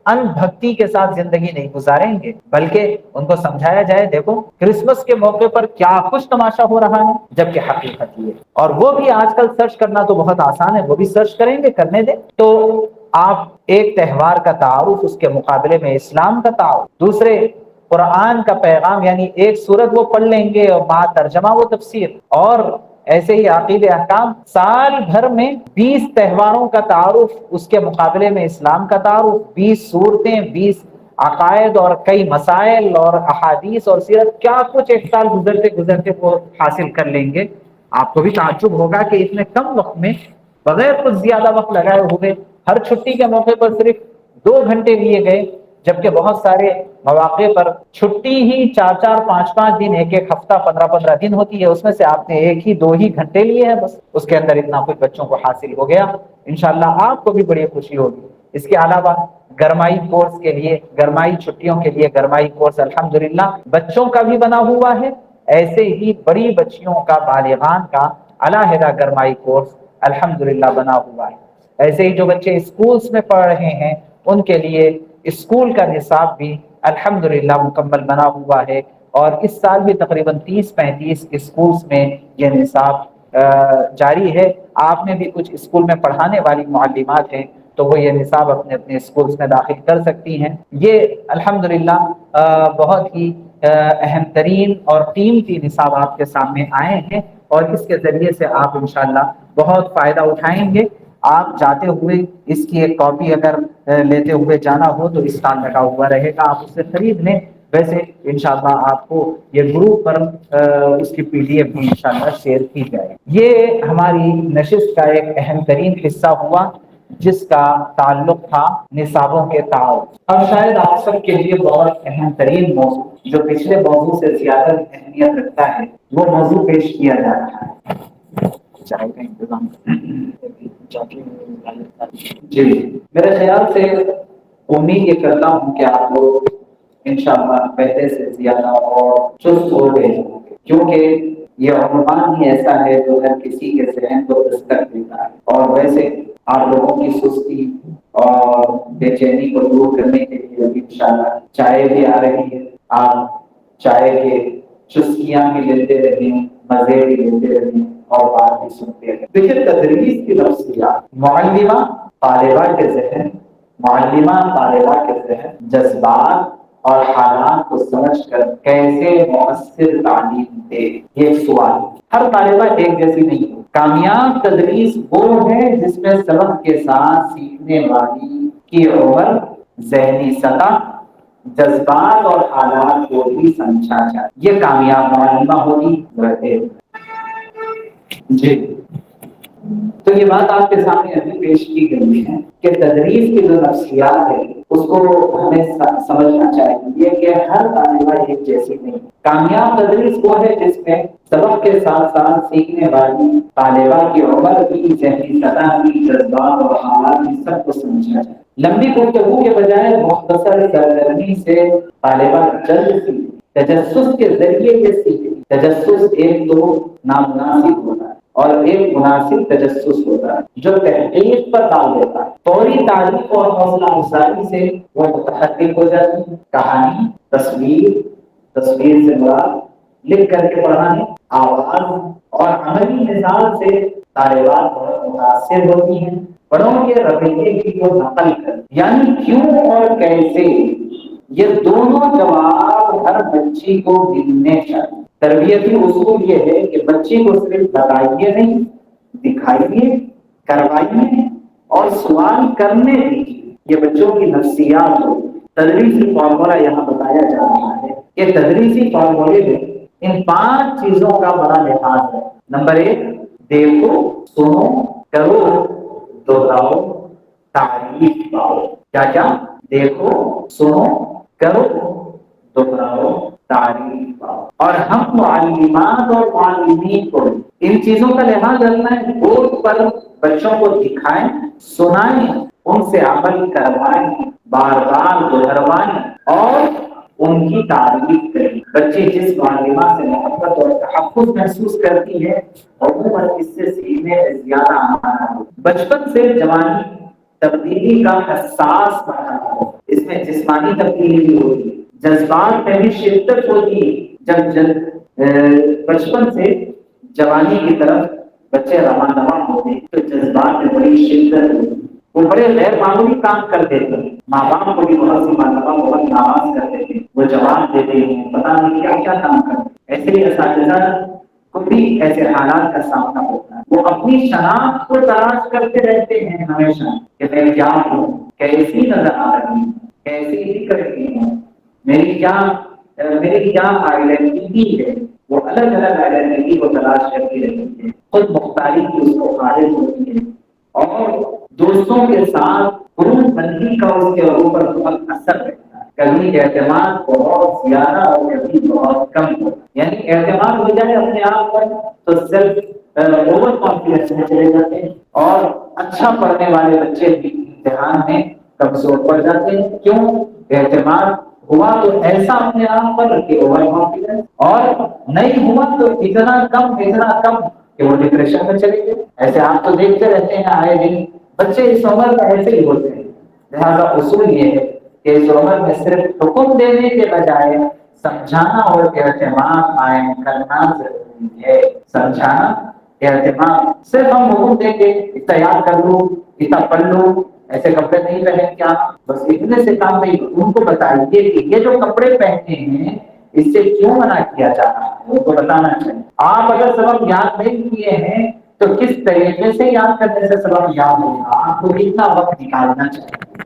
ان بھکتی کے ساتھ زندگی نہیں گزاریں گے، بلکہ ان کو سمجھایا جائے دیکھو کرسمس کے موقع پر کیا خوش تماشا ہو رہا ہے، جبکہ حقیقت یہ، اور وہ بھی آج کل سرچ کرنا تو بہت آسان ہے، وہ بھی سرچ کریں گے، کرنے دیں تو آپ ایک تہوار کا تعارف، اس کے مقابلے میں اسلام کا تعارف، دوسرے قرآن کا پیغام، یعنی ایک سورت وہ پڑھ لیں گے اور بعد ترجمہ و تفسیر، اور ایسے ہی عقید احکام، سال بھر میں 20 تہواروں کا تعارف، اس کے مقابلے میں اسلام کا تعارف، 20 صورتیں، 20 عقائد اور کئی مسائل اور احادیث اور سیرت، کیا کچھ ایک سال گزرتے گزرتے وہ حاصل کر لیں گے۔ آپ کو بھی تعجب ہوگا کہ اتنے کم وقت میں، بغیر کچھ زیادہ وقت لگائے ہوئے، ہر چھٹی کے موقع پر صرف 2 گھنٹے لیے گئے، جبکہ بہت سارے مواقع پر چھٹی ہی 4 5 دن، ایک ہفتہ، 15 دن ہوتی ہے، اس میں سے آپ نے 1 2 گھنٹے لیے ہیں بس، اس کے اندر اتنا کچھ بچوں کو حاصل ہو گیا۔ انشاءاللہ آپ کو بھی بڑی خوشی ہوگی۔ اس کے علاوہ گرمائی کورس کے لیے، گرمائی چھٹیوں کے لیے گرمائی کورس الحمدللہ بچوں کا بھی بنا ہوا ہے، ایسے ہی بڑی بچیوں کا، بالغان کا علیحدہ گرمائی کورس الحمدللہ بنا ہوا ہے۔ ایسے ہی جو بچے اسکولز میں پڑھ رہے ہیں ان کے لیے اسکول کا نصاب بھی الحمدللہ مکمل بنا ہوا ہے، اور اس سال بھی تقریباً 30 35 اسکولز میں یہ نصاب جاری ہے۔ آپ نے بھی کچھ اسکول میں پڑھانے والی معلمات ہیں تو وہ یہ نصاب اپنے اپنے اسکولز میں داخل کر سکتی ہیں۔ یہ الحمدللہ بہت ہی اہم ترین اور قیمتی نصاب آپ کے سامنے آئے ہیں، اور اس کے ذریعے سے آپ انشاءاللہ بہت فائدہ اٹھائیں گے۔ آپ جاتے ہوئے اس کی ایک کاپی اگر لیتے ہوئے جانا ہو تو اسٹال لگا ہوا رہے گا، آپ اس سے خرید لیں۔ ویسے انشاءاللہ آپ کو یہ گروپ پر اس کی PDF بھی انشاءاللہ شیئر کی جائے۔ یہ ہماری نشست کا ایک اہم ترین حصہ ہوا جس کا تعلق تھا نصابوں کے تعارف۔ اب شاید آپ سب کے لیے بہت اہم ترین موضوع جو پچھلے موضوع سے زیادہ اہمیت رکھتا ہے وہ موضوع پیش کیا جا رہا ہے۔ چائے کا انتظام جی، میرے خیال سے امید یہ کرتا ہوں کہ آپ لوگ انشاءاللہ پہلے سے زیادہ اور چست ہو گئے ہوں گے، کیونکہ یہ عنوان ہی ایسا ہے جو ہر کسی کے ذہن کو دستک دیتا ہے، اور ویسے آپ لوگوں کی سستی اور بے چینی کو دور کرنے کے لیے بھی انشاءاللہ چائے بھی آ رہی ہے۔ آپ چائے کے چسکیاں بھی لیتے رہیں، مزے بھی لیتے رہیں اور بات بھی سنتے رہیں۔ دیکھیے تدریس کی نفسیات، معلمہ طالبہ کے ذہن جذبات اور حالات کو سمجھ کر کیسے مؤثر تعلیم دے، یہ ایک سوال ہے۔ ہر طالبہ ایک جیسی نہیں ہے۔ کامیاب تدریس وہ ہے جس میں سبق کے ساتھ سیکھنے والی کی عمر، ذہنی سطح، جذبات اور حالات کو بھی سمجھا جائے، یہ کامیاب معلمہ ہوگی۔ جی، تو یہ بات آپ کے سامنے ابھی پیش کی گئی ہے کہ تدریس کی جو نفسیات ہے اس کو ہمیں سمجھنا چاہیے کہ ہر طالبہ ایک جیسی نہیں۔ کامیاب تدریس وہ ہے جس میں سبق کے ساتھ ساتھ سیکھنے والی طالبہ کی عمر بھی، ذہنی سطح بھی، جذبات اور حالات بھی، سب کو سمجھا جائے۔ لمبی گفتگو کے بجائے مختصر سرگرمی سے طالبہ جلد سیکھے، تجسس کے ذریعے یہ سیکھے۔ تجسس ایک تو نامناسب ہوتا ہے اور ایک مناسب تجسس ہوتا ہے جو تحقیق پر ڈال دیتا ہے۔ فوری تعریف اور حوصلہ افزائی سے وہ متحرک ہو جاتی ہے۔ کہانی، تصویر سے مراد
لکھ کر کے پڑھانے، آواز اور عملی مثال سے طالبات بہت متاثر ہوتی ہیں، بڑوں کے رویے کی وہ نقل کر، یعنی کیوں اور کیسے، یہ دونوں جواب ہر بچی کو ملنے چاہیے۔ تربیتی اصول یہ ہے کہ بچے کو صرف بتائیے نہیں، دکھائیے، کروائیے اور سوال کرنے دیجیے، یہ بچوں کی نفسیات ہو۔ تدریسی فارمولہ یہاں بتایا جا رہا ہے کہ تدریسی فارمولے میں ان 5 چیزوں کا بڑا لحاظ ہے۔ نمبر 1، دیکھو، سنو، کرو، دہراؤ، تعریف پاؤ۔ کیا کیا؟ دیکھو، سنو، کرو، دہراؤ، تعریف پاؤ۔ اور ہم معلمات اور معلمین کو ان چیزوں کا لحاظ رکھنا ہے، بورڈ پر بچوں کو دکھائیں، سنائیں، ان سے عمل کروائیں، بار بار دہروائیں اور ان کی تعریف کریں۔ بچے جس معلمہ سے محبت اور تحفظ محسوس کرتی ہے عموماً اس سے سیکھنے میں زیادہ آسان ہو۔ بچپن سے جوانی تبدیلی کا حساس مرحلہ ہے، اس میں جسمانی تبدیلی بھی ہوتی ہے، جذبات میں بھی شدت ہوتی ہے۔ جب بچپن سے جوانی کی طرف بچے رواں ہوتے ہیں تو جذبات میں بڑی شدت ہوتی ہے، وہ بڑے غیر معمولی کام کر دیتے ہیں، ماں باپ کو بھی بہت سی مرتبہ بہت ناراض کر دیتے ہیں، وہ جواب دیتے ہیں، پتا نہیں کیا کیا کام کرتے ہیں۔ ایسے ہی اساتذہ کو بھی ایسے حالات کا سامنا ہوتا ہے، وہ اپنی شناخت کو تلاش کرتے رہتے ہیں ہمیشہ کہ میں کیا ہوں، کیسی نظر آ رہی ہوں، کیسی دکھ رہی ہوں، میری کیا آئیڈینٹی ہے۔ وہ الگ الگ آئیڈینٹی کو تلاش کرتی رہتی ہے، خود مختاری کی اس کو خارج ہوتی ہے اور دوستوں کے ساتھ فروغ بندی کا اس کے اوپر بہت اثر رہتا ہے۔ کبھی اعتماد بہت زیادہ اور کبھی بہت کم ہو، یعنی اعتماد ہو جائے اپنے آپ پر تو صرف اوور کانفیڈنس میں چلے جاتے ہیں، اور اچھا پڑھنے والے بچے بھی امتحان میں کمزور پڑ جاتے ہیں۔ کیوں؟ اعتماد ہوا تو ایسا اپنے آپ پر کہ اوور کانفیڈنس، اور نہیں ہوا تو اتنا کم کہ وہ ڈپریشن میں چلے گئے۔ ایسے آپ تو دیکھتے رہتے ہیں آئے دن بچے اس عمر میں ایسے ہی ہوتے ہیں۔ لہذا اصول یہ ہے کہ اس عمر میں صرف حکم دینے کے بجائے سمجھانا اور اعتماد قائم کرنا ضروری ہے۔ سمجھانا، اعتماد، صرف ہم حکم دیں گے تیار کر لو، اتنا پڑھ لو، ایسے کپڑے نہیں پہن کیا، بس اتنے سے کام نہیں۔ ان کو بتائیے کہ یہ جو کپڑے پہنتے ہیں اس سے کیوں منع کیا جا رہا ہے، ان کو بتانا چاہیے۔ آپ اگر سبق یاد نہیں کیے ہیں تو کس طریقے سے یاد کرنے سے سبق یاد ہوگا، آپ کو کتنا وقت نکالنا چاہیے،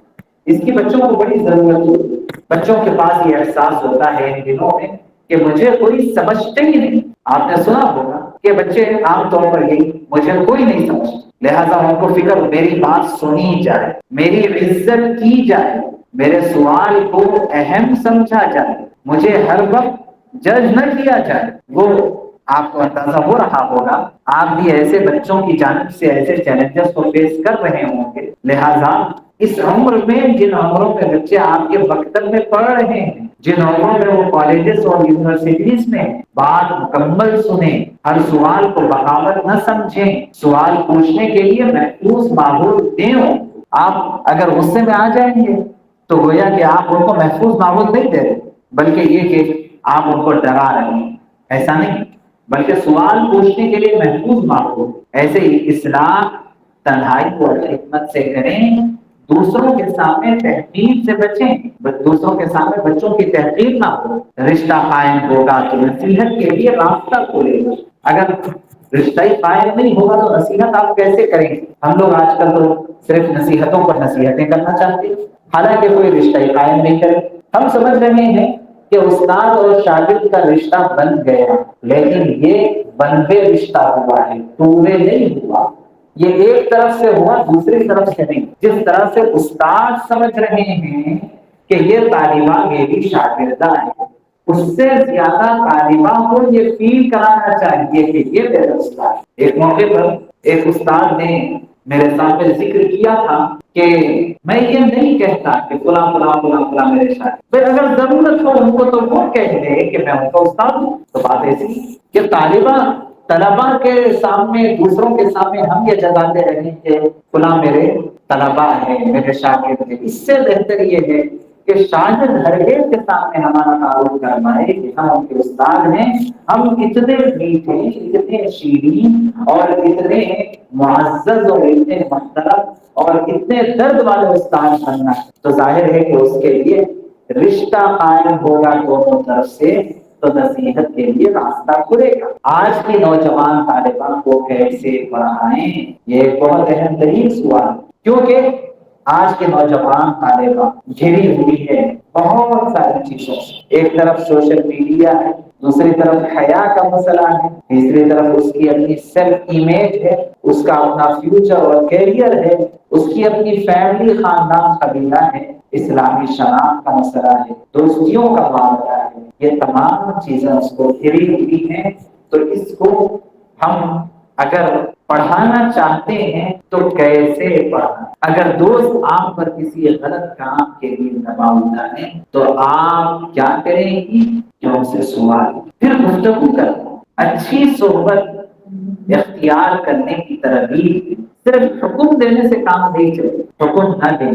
اس کی بچوں کو بڑی ضرورت ہوتی ہے۔ بچوں کے پاس یہ احساس ہوتا ہے ان دنوں میں کہ مجھے کوئی سمجھتے ہی نہیں۔ آپ نے سنا ہوگا کہ بچے عام طور پر یہی، مجھے کوئی نہیں سمجھتا، لہذا ان کو فکر میری بات سنی جائے، میری عزت کی جائے، میرے سوال کو اہم سمجھا جائے، مجھے ہر وقت جج نہ کیا جائے۔ وہ آپ کو اندازہ ہو رہا ہوگا آپ بھی ایسے بچوں کی جانب سے ایسے چیلنجز کو فیس کر رہے ہوں گے۔ لہذا اس عمر میں، جن عمروں میں بچے آپ کے مکتب میں پڑھ رہے ہیں، جن عمروں میں وہ کالجز اور یونیورسٹیز میں، بات مکمل سنیں، ہر سوال کو بغاوت نہ سمجھیں، سوال پوچھنے کے لیے محفوظ ماحول دیں۔ آپ اگر غصے میں آ جائیں گے تو گویا کہ آپ ان کو محفوظ ماحول نہیں دے رہے، بلکہ یہ کہ آپ ان کو ڈرا رہے ہیں۔ ایسا نہیں، بلکہ سوال پوچھنے کے لیے محفوظ ماحول۔ ایسے ہی اصلاح تنہائی اور حکمت سے کریں، دوسروں کے سامنے تحقیر سے بچیں، دوسروں کے سامنے بچوں کی تحقیر نہ ہو۔ رشتہ قائم ہوگا تو نصیحت کے لیے راستہ کھولے گا، اگر رشتہ ہی قائم نہیں ہوگا تو نصیحت آپ کیسے کریں گے؟ ہم لوگ آج کل تو صرف نصیحتوں پر نصیحتیں کرنا چاہتے ہیں، حالانکہ کوئی رشتہ ہی قائم نہیں کرے۔ ہم سمجھ رہے ہیں کہ استاد اور شاگرد کا رشتہ بن گیا، لیکن یہ بنوے رشتہ ہوا ہے، ٹوٹے نہیں ہوا۔ یہ ایک طرف سے ہوا، دوسری طرف سے نہیں۔ جس طرح سے استاد سمجھ رہے ہیں کہ یہ طالبہ میری شاگردہ ہے، اس سے زیادہ طالبہ کو یہ فیل کرانا چاہیے کہ یہ میرا استاد۔ ایک موقع پر ایک استاد نے میرے سامنے ذکر کیا تھا کہ میں یہ نہیں کہتا کہ فلاں فلاں فلاں فلاں میرے شاگرد، اگر ضرورت ہو ان کو تو وہ کہہ دے کہ میں ان کا استاد ہوں۔ تو بات ایسی کہ طلبا کے سامنے، دوسروں کے سامنے ہم یہ جتاتے رہیں کہ فلاں میرے طلبا ہیں، میرے شاگرد ہیں، اس سے بہتر یہ ہے
کہ شاید ہرگز کے سامنے ہمارا تعارف کرائے کہ ہم ان کے استاد ہیں، ہم اتنے میٹھے، اتنے شیرین اور اتنے معزز اور اتنے محترم اور اتنے درد والے استاد بننا، تو ظاہر ہے کہ اس کے لیے رشتہ قائم ہوگا دونوں طرف سے، تو نصیحت کے لیے راستہ کھلے گا۔ آج کی نوجوان طالبان کو کیسے پڑھائیں، یہ ایک بہت اہم ترین سوال ہے، کیونکہ آج کے نوجوان طالبان گھری ہوئی ہے بہت ساری چیزوں سے۔ ایک طرف سوشل میڈیا ہے، دوسری طرف حیا کا مسئلہ ہے، تیسری طرف اس کی اپنی سیلف امیج ہے، اس کا اپنا فیوچر اور کیریئر ہے، اس کی اپنی فیملی، خاندان، قبیلہ ہے، اسلامی شناخت کا مسئلہ ہے، دوستیوں کا معاملہ ہے۔ یہ تمام چیزیں اس کو گھری ہوئی ہیں، تو اس کو ہم اگر پڑھانا چاہتے ہیں تو کیسے پڑھنا؟ اگر دوست آپ پر کسی غلط کام کے لیے دباؤ ڈالیں تو آپ کیا کریں گی؟ کہ ان سے سوال، پھر گفتگو کرنا، اچھی صحبت اختیار کرنے کی ترغیب۔ صرف حکم دینے سے کام نہیں چلے، حکم نہ دیں۔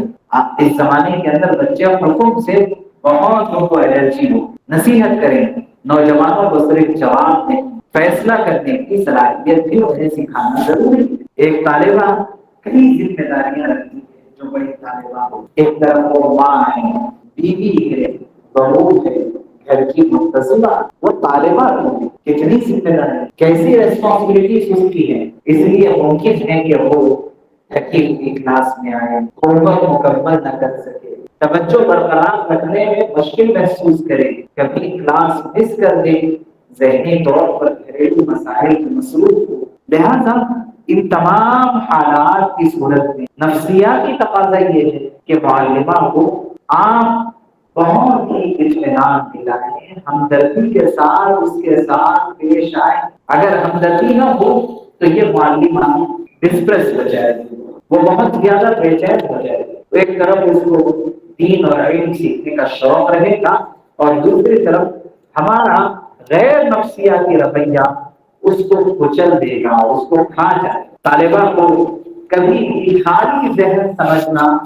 اس زمانے کے اندر بچے حکم سے بہت لوگوں کو الرجی ہو، نصیحت کریں، نوجوانوں کو صرف جواب دیں، فیصلہ کرنے کی صلاحیت بھی انہیں سکھانا ضروری ہے۔ ایک طالبہ کئی ذمہ داریاں رکھتی ہے جو بڑی طالبہ ہو، ایک طرف وہ ماں ہے، بیوی ہے، بہو ہے، گھر کی منتظمہ، وہ طالبہ ہے، کتنی ذمہ داری، کیسی ریسپانسبلٹیز اس کی ہے۔ اس لیے ممکن ہے کہ وہ حکیم کی کلاس میں آئے، ہوم ورک مکمل نہ کر سکے، توجہ برقرار رکھنے میں مشکل محسوس کرے، کبھی کلاس مس کر دے، ذہنی طور پر گھریلو مسائل میں مصروف ہو۔ لہذا ان تمام حالات کی صورت میں نفسیاتی تقاضا یہ ہے کہ معلمہ کو آپ بہت ہی اطمینان دلائیں، ہمدردی کے ساتھ اس کے ساتھ پیش آئیں۔ اگر ہمدردی نہ ہو تو یہ معلمہ ڈسپریس ہو جائے گی، وہ بہت زیادہ بے چین ہو جائے گی۔ ایک طرف اس کو دین اور علم سیکھنے کا شوق رہے گا، اور دوسری طرف ہمارا غیر نفسیاتی رویہ اس کو کچل دے گا، اس کو کھا جائے۔ طالبہ کو کبھی بھی خالی ذہن سمجھنا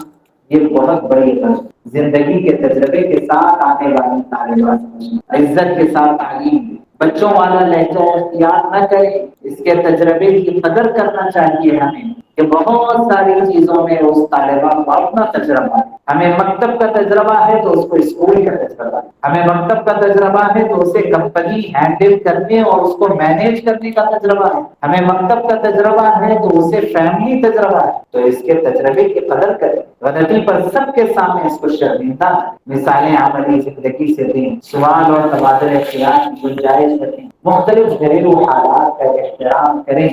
یہ بہت بڑی غلط، زندگی کے تجربے کے ساتھ آنے والی طالبہ سمجھنا، عزت کے ساتھ تعلیم، بچوں والا لہجہ اختیار نہ کریں، اس کے تجربے کی قدر کرنا چاہیے ہمیں، کہ بہت ساری چیزوں میں اس طالبہ کو اپنا تجربہ ہے۔ ہمیں مکتب کا تجربہ ہے تو اس کو اسکول کا تجربہ ہے، ہمیں مکتب کا تجربہ ہے تو اسے کمپنی ہینڈل کرنے اور اس کو مینیج کرنے کا تجربہ ہے، ہمیں مکتب کا تجربہ ہے تو اسے فیملی تجربہ ہے، تو اس کے تجربے کی قدر کریں، غلطی پر سب کے سامنے اس کو شرمندہ مثالیں عملی زندگی سے دیں، سوال اور تبادلہ خیال کی گنجائش رکھیں، مختلف گھریلو حالات کا احترام کریں۔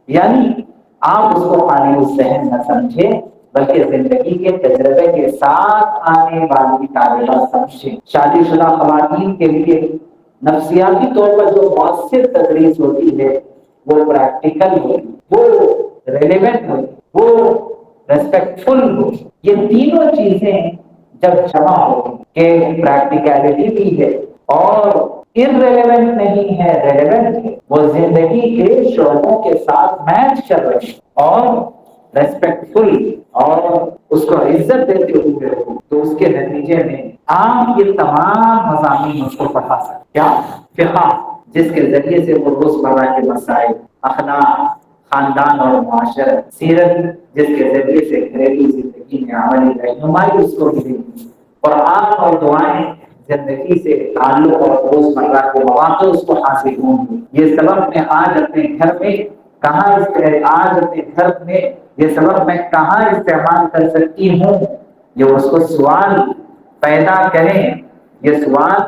یعنی آپ اس کو خالی الذہن نہ سمجھیں بلکہ زندگی کے تجربے کے ساتھ آنے والی طالبہ سمجھیں۔ شادی شدہ خواتین کے لیے نفسیاتی طور پر جو مؤثر تدریس ہوتی ہے وہ پریکٹیکل ہو، وہ ریلیونٹ ہو، وہ ریسپیکٹفل ہو۔ یہ تینوں چیزیں جب جمع ہو کہ پریکٹیکلٹی بھی ہے اور irrelevant نہیں ہے، ریلیونٹ ہے، وہ زندگی کے شعبوں کے ساتھ میچ کر رہے ہیں اور ریسپیکٹفل اور اس کو عزت دیتے ہوئے ہو، تو اس کے نتیجے میں آپ یہ تمام مضامین اس کو پڑھا سکتے۔ کیا فقہ، جس کے ذریعے سے وہ روزمرہ کے مسائل، اخلاق، خاندان اور معاشرت، سیرت، جس کے ذریعے سے گھریلو زندگی میں عملی رہنمائی اس کو ملے، قرآن اور دعائیں، زندگی سے تعلق اور روزمرہ کے مواقع اس کو حاصل ہوں گے۔ یہ سبب میں آج اپنے گھر میں یہ سبب میں کہاں استعمال کر سکتی ہوں، یہ اس کو سوال پیدا کریں۔ یہ سوال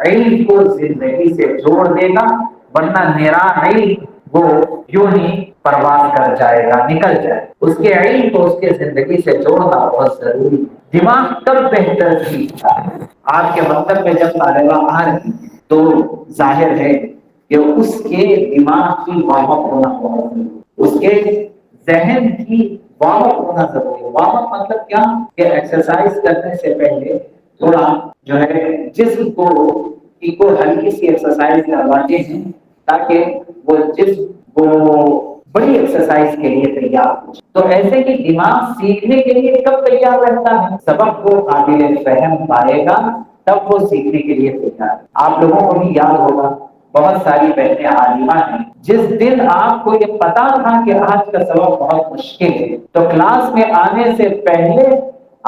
علم کو زندگی سے جوڑ دے گا، ورنہ نرا علم وہ یوں ہی پرواز کر جائے گا، نکل جائے۔ اس کے علم کو اس کے زندگی سے جوڑنا بہت ضروری ہے۔ دماغ کب بہتر سیکھتا ہے؟ آپ کے مکتب میں جب طالبہ آ رہی ہے تو ظاہر ہے کہ اس کے دماغ کی وارم ہونا بہت ضروری ہے، اس کے ذہن کی وارم ہونا ضروری ہے۔ وارم مطلب کیا کہ ایکسرسائز کرنے سے پہلے تھوڑا جو ہے جسم کو ہلکی سی ایکسرسائز کرواتے ہیں تاکہ وہ جسم وہ بڑی ایکسرسائز کے لیے تیار ہو جائے۔ تو ایسے ہی دماغ سیکھنے کے لیے کب تیار رہتا ہے؟ سبق کو قابل فہم پائے گا تب وہ سیکھنے کے لیے تیار ہے۔ آپ لوگوں کو بھی یاد ہوگا بہت ساری بہنیں عالمہ ہیں، جس دن آپ کو یہ پتا تھا کہ آج کا سبق بہت مشکل ہے تو کلاس میں آنے سے پہلے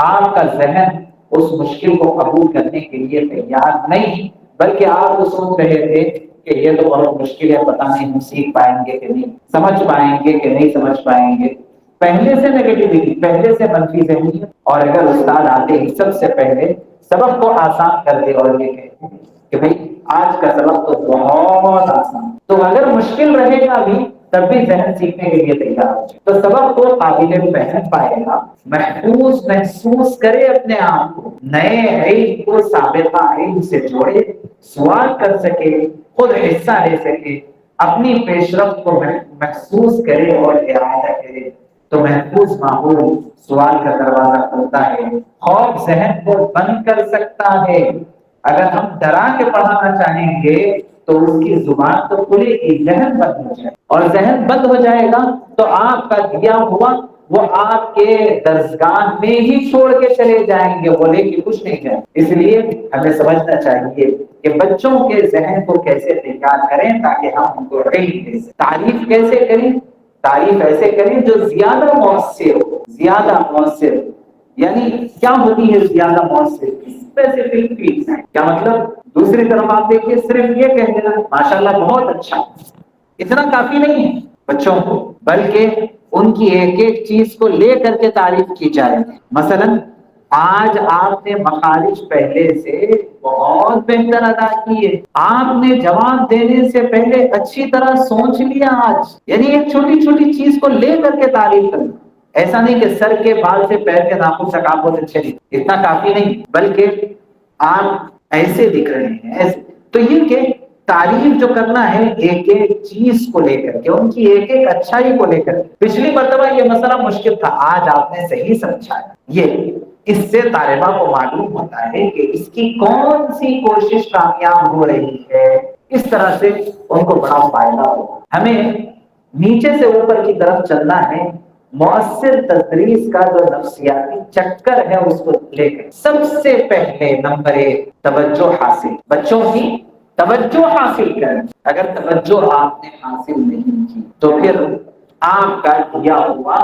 آپ کا ذہن اس مشکل کو قبول کرنے کے لیے تیار نہیں، بلکہ آپ تو سوچ رہے تھے کہ یہ تو بہت مشکل ہے، پتہ نہیں ہم سیکھ پائیں گے کہ نہیں، سمجھ پائیں گے کہ نہیں سمجھ پائیں گے۔ پہلے سے نیگیٹیوٹی، پہلے سے منفی ذہنیت، اور اگر استاد آتے ہی سب سے پہلے سبق کو آسان کر دے اور یہ کہتے ہیں کہ بھائی آج کا سبق تو بہت آسان، تو اگر مشکل رہے گا بھی تب بھی ذہن سیکھنے کے لیے تیار ہو جائے، تو سبق کو قابل فہم پائے گا، محفوظ محسوس کرے اپنے آپ کو، نئے علم کو سابقہ علم سے جوڑے، سوال کر سکے، خود حصہ لے سکے، اپنی پیش رفت کو محسوس کرے اور اعادہ کرے، تو محفوظ ماحول سوال کا دروازہ کھولتا ہے، خوف ذہن کو بند کر سکتا ہے۔ اگر ہم ڈرا کے پڑھانا چاہیں گے تو اس کی زبان تو کھلے گی، ذہن بند ہو جائے، اور ذہن بند ہو جائے گا تو آپ کا دیا ہوا وہ آپ کے درسگاہ میں ہی چھوڑ کے چلے جائیں گے، وہ لے کے کچھ نہیں جائیں۔ اس لیے ہمیں سمجھنا چاہیے کہ بچوں کے ذہن کو کیسے تیار کریں تاکہ ہم ان کو علم دے سکیں۔ تعریف کیسے کریں؟ تعریف ایسے کریں جو زیادہ مؤثر ہو، زیادہ مؤثر ہو۔ یعنی کیا ہوتی ہے زیادہ مؤثر؟ اسپیسیفک فیلڈ، کیا مطلب؟ دوسری طرف آپ دیکھیے صرف یہ کہہ دینا ماشاءاللہ بہت اچھا، اتنا کافی نہیں ہے بچوں کو، بلکہ ان کی ایک ایک چیز کو لے کر کے تعریف کی جائے۔ مثلا آج آپ نے مخارج پہلے سے بہت بہتر ادا کی ہے، آپ نے جواب دینے سے پہلے اچھی طرح سوچ لیا آج، یعنی ایک چھوٹی چھوٹی چیز کو لے کر کے تعریف کرنا۔ ایسا نہیں کہ سر کے بال سے پیر کے ناخن تک آپ بہت اچھے دکھتے، اتنا کافی نہیں، بلکہ آپ ایسے دکھ رہے ہیں ایسے۔ تو یہ کہ تعریف جو کرنا ہے ایک ایک چیز کو لے کر کے، ان کی ایک ایک اچھائی کو لے کر۔ پچھلی مرتبہ یہ مسئلہ مشکل تھا، آج آپ نے صحیح سمجھایا، یہ اس سے طالبہ کو معلوم ہوتا ہے کہ اس کی کون سی کوشش کامیاب ہو رہی ہے، اس طرح سے ان کو بڑا فائدہ ہو۔ ہمیں نیچے سے اوپر کی طرف چلنا ہے، مؤثر تدریس کا جو نفسیاتی چکر ہے اس کو لے کر سب سے پہلے نمبر 1 توجہ حاصل، بچوں کی توجہ حاصل کریں۔ اگر توجہ آپ نے حاصل نہیں کی تو پھر آپ کا کیا ہوا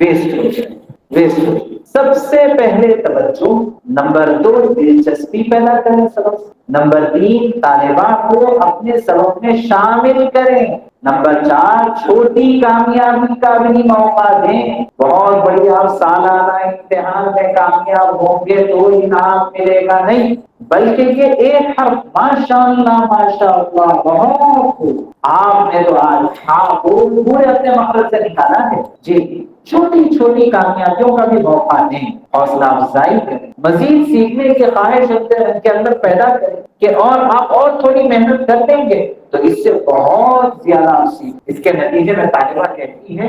ویسٹ ہو جائے، ویسٹ ہو جائے۔ سب سے پہلے توجہ، نمبر 2 دلچسپی پیدا کریں سبق، نمبر 3 طالبات کو اپنے سبق میں شامل کریں، نمبر 4 چھوٹی کامیابی کا بھی موقع دیں۔ بہت بڑی آپ سالانہ امتحان میں کامیاب ہوں گے تو انعام ملے گا نہیں، بلکہ یہ ایک حرف ماشاءاللہ ماشاءاللہ بہت خوب، آپ نے تو آج پورے اپنے مخرج سے نکالا ہے۔ جی چھوٹی چھوٹی کامیابیوں کا بھی موقع دیں، حوصلہ افزائی کریں، مزید سیکھنے کے خواہش ان کے اندر پیدا کریں کہ اور آپ اور تھوڑی محنت کر دیں گے تو اس سے بہت زیادہ آپ سیکھ۔ اس کے نتیجے میں طالبہ کہتی ہے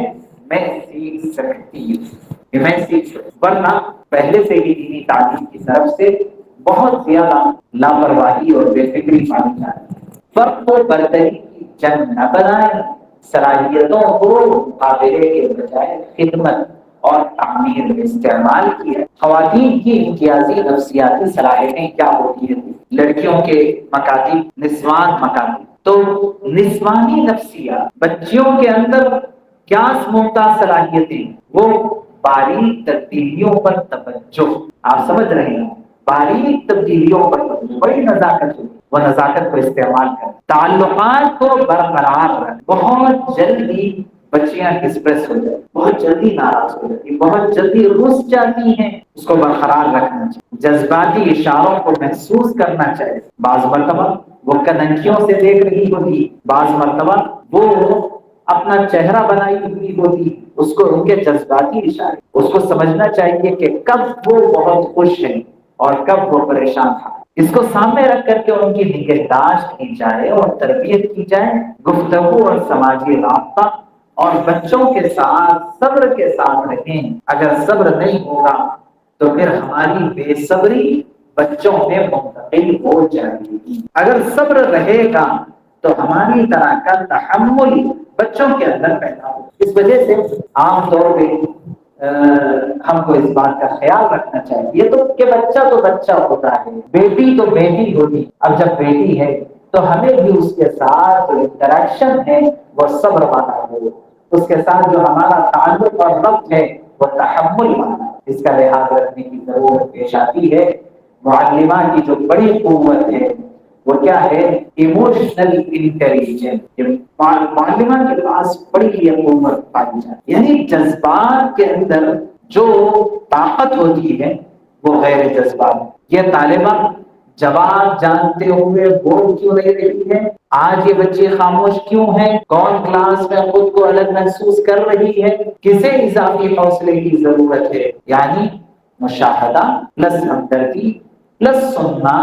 میں سیکھ سکتی ہوں، میں سیکھ سکتی، ورنہ پہلے سے ہی دینی تعلیم کی طرف سے بہت زیادہ لاپرواہی اور بے فکری پائی جاتی ہے۔ فرق کو برتری کی جنگ نہ بنائیں، صلاحیتوں کو مقابلے کے بجائے خدمت اور تعمیر میں استعمال کیا۔ خواتین کی امتیازی نفسیاتی صلاحیتیں کیا ہوتی ہیں؟ لڑکیوں کے مکاتب، نسوان مکاتب، تو نسوانی نفسیات بچیوں کے اندر کیا ممتاز صلاحیتیں؟ وہ باریک تبدیلیوں پر توجہ، آپ سمجھ رہے ہیں، باریک تبدیلیوں پر توجہ، بڑی نزاکت ہوتی، وہ نزاکت کو استعمال کریں، تعلقات کو برقرار رکھیں۔ بہت جلدی بچیاں ڈسپریس ہو جاتی، بہت جلدی ناراض ہو جاتی، بہت جلدی رس جاتی ہیں، اس کو برقرار رکھنا چاہیے۔ جذباتی اشاروں کو محسوس کرنا چاہیے، بعض مرتبہ وہ کننکیوں سے دیکھ رہی ہوتی، بعض مرتبہ وہ اپنا چہرہ بنائی ہوئی ہوتی، اس کو ان کے جذباتی اشارے، اس کو سمجھنا چاہیے کہ کب وہ بہت خوش ہیں اور کب وہ پریشان تھا۔ اس کو سامنے رکھ کر کے ان کی نگہداشت کی جائے اور تربیت کی جائے، گفتگو اور سماجی رابطہ، اور بچوں کے ساتھ صبر کے ساتھ رہیں۔ اگر صبر نہیں ہوگا تو پھر ہماری بے صبری بچوں میں منتقل ہو جائے گی۔ اگر صبر رہے گا
تو ہماری طرح کا تحمل بچوں کے اندر پیدا ہو. اس وجہ سے عام طور پہ ہم کو اس بات کا خیال رکھنا چاہیے تو کہ بچہ تو بچہ ہوتا ہے، بیٹی تو بیٹی ہوتی. اب جب بیٹی ہے تو ہمیں بھی اس کے ساتھ انٹریکشن ہے وہ صبر والا ہو، اس کے ساتھ جو ہمارا تعلق اور ربط ہے وہ تحمل والا. اس کا لحاظ رکھنے کی ضرورت پیش آتی ہے. معلمہ کی جو بڑی قوت ہے وہ کیا ہے؟ Emotional intelligence. معلمہ کے پاس بڑی یہ قوت پائی جاتی ہے، یعنی جذبات کے اندر جو طاقت ہوتی ہے وہ غیر جذبات. یہ طالبہ جواب جانتے ہوئے بول کیوں نہیں رہی ہے؟ آج یہ بچے خاموش کیوں ہیں؟ کون کلاس میں خود کو الگ محسوس کر رہی ہے؟ کسے اضافی حوصلے کی ضرورت ہے؟ یعنی مشاہدہ پلس ہمدردی پلس سننا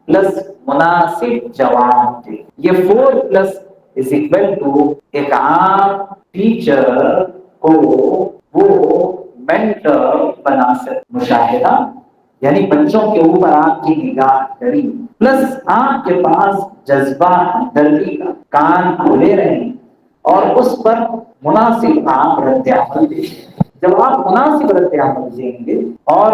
پلس مناسب جواب دے. یہ 4+ ایک عام ٹیچر کو وہ مینٹر بنا سکتے. مشاہدہ یعنی بچوں کے اوپر آپ کی نگاہ کری پلس آپ کے پاس جذبہ ہمدردی کا، کان کھولے رہیں اور اس پر مناسب آپ رد عمل دیں. جب آپ مناسب رد عمل دیں گے اور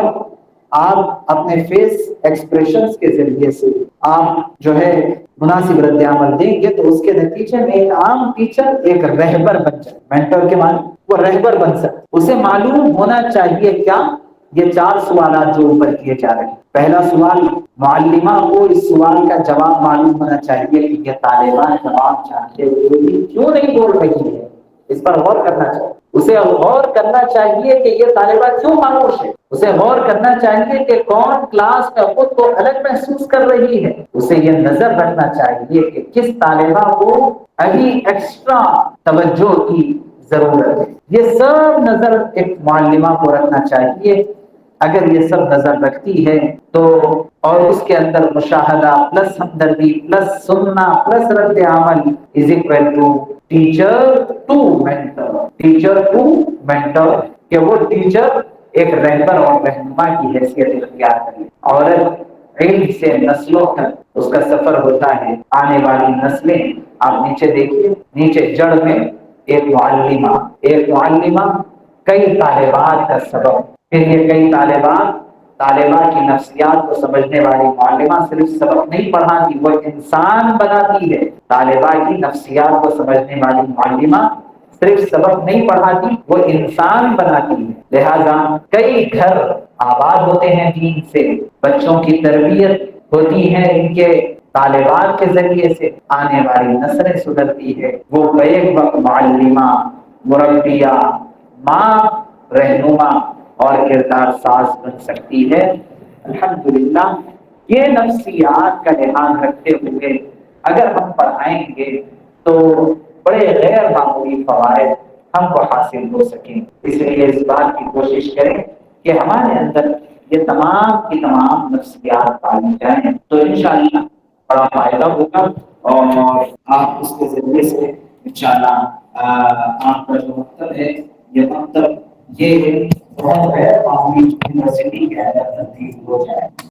آپ اپنے فیس ایکسپریشنز کے ذریعے سے آپ جو ہے مناسب رد عمل دیں گے تو اس کے نتیجے میں ایک عام ٹیچر ایک رہبر بن جائے. مینٹر کے معنی وہ رہبر بن سکتے. اسے معلوم ہونا چاہیے کیا؟ یہ 4 سوالات جو اوپر کیے جا رہے ہیں. پہلا سوال، معلمہ کو اس سوال کا جواب معلوم ہونا چاہیے کہ یہ طالبان جواب چاہتے ہوئے بھی کیوں نہیں بول رہی ہے. اس پر غور کرنا چاہیے. اسے غور کرنا چاہیے کہ یہ طالبہ کیوں خاموش ہے. اسے غور کرنا چاہیے کہ کون کلاس میں خود کو الگ محسوس کر رہی ہے. اسے یہ نظر رکھنا چاہیے کہ کس طالبہ کو ابھی ایکسٹرا توجہ کی ضرورت ہے. یہ سب نظر ایک معلمہ کو رکھنا چاہیے. اگر یہ سب نظر رکھتی ہے تو اور اس کے اندر مشاہدہ پلس ہمدردی پلس سننا پلس رد عمل is equal to teacher to mentor. Teacher to mentor کہ وہ ٹیچر ایک رہبر اور رہنما کی حیثیت اختیار کرے. اور علم سے نسلوں تک اس کا سفر ہوتا ہے. آنے والی نسلیں آپ نیچے دیکھیے، نیچے جڑ میں ایک معلمہ کئی طالبات کا سبب. پھر یہ کئی طالبات کی نفسیات کو سمجھنے والی معلمہ صرف سبق نہیں پڑھاتی، وہ انسان بناتی ہے. طالبہ کی نفسیات کو سمجھنے والی معلمہ صرف سبق نہیں پڑھاتی، وہ انسان بناتی ہے. لہذا کئی گھر آباد ہوتے ہیں دین سے، بچوں کی تربیت ہوتی ہے ان کے طالبات کے ذریعے سے. آنے والی نسلیں سدھرتی ہے. وہ بیک وقت معلمہ، مربیہ، ماں، رہنما اور کردار ساز بن سکتی ہے. الحمدللہ یہ نفسیات کا دھیان رکھتے ہوئے اگر ہم پڑھائیں گے تو بڑے غیر معمولی فوائد ہم کو حاصل ہو سکیں. اس لیے اس بات کی کوشش کریں کہ ہمارے اندر یہ تمام کی تمام نفسیات پائی جائیں تو انشاءاللہ بڑا فائدہ ہوگا. اور آپ اس کے ذریعے سے انشاءاللہ آپ کا جو مکتب ہے یہ مکتب یہ بہت غیر معمولی یونیورسٹی کے اندر تبدیل ہو جائے.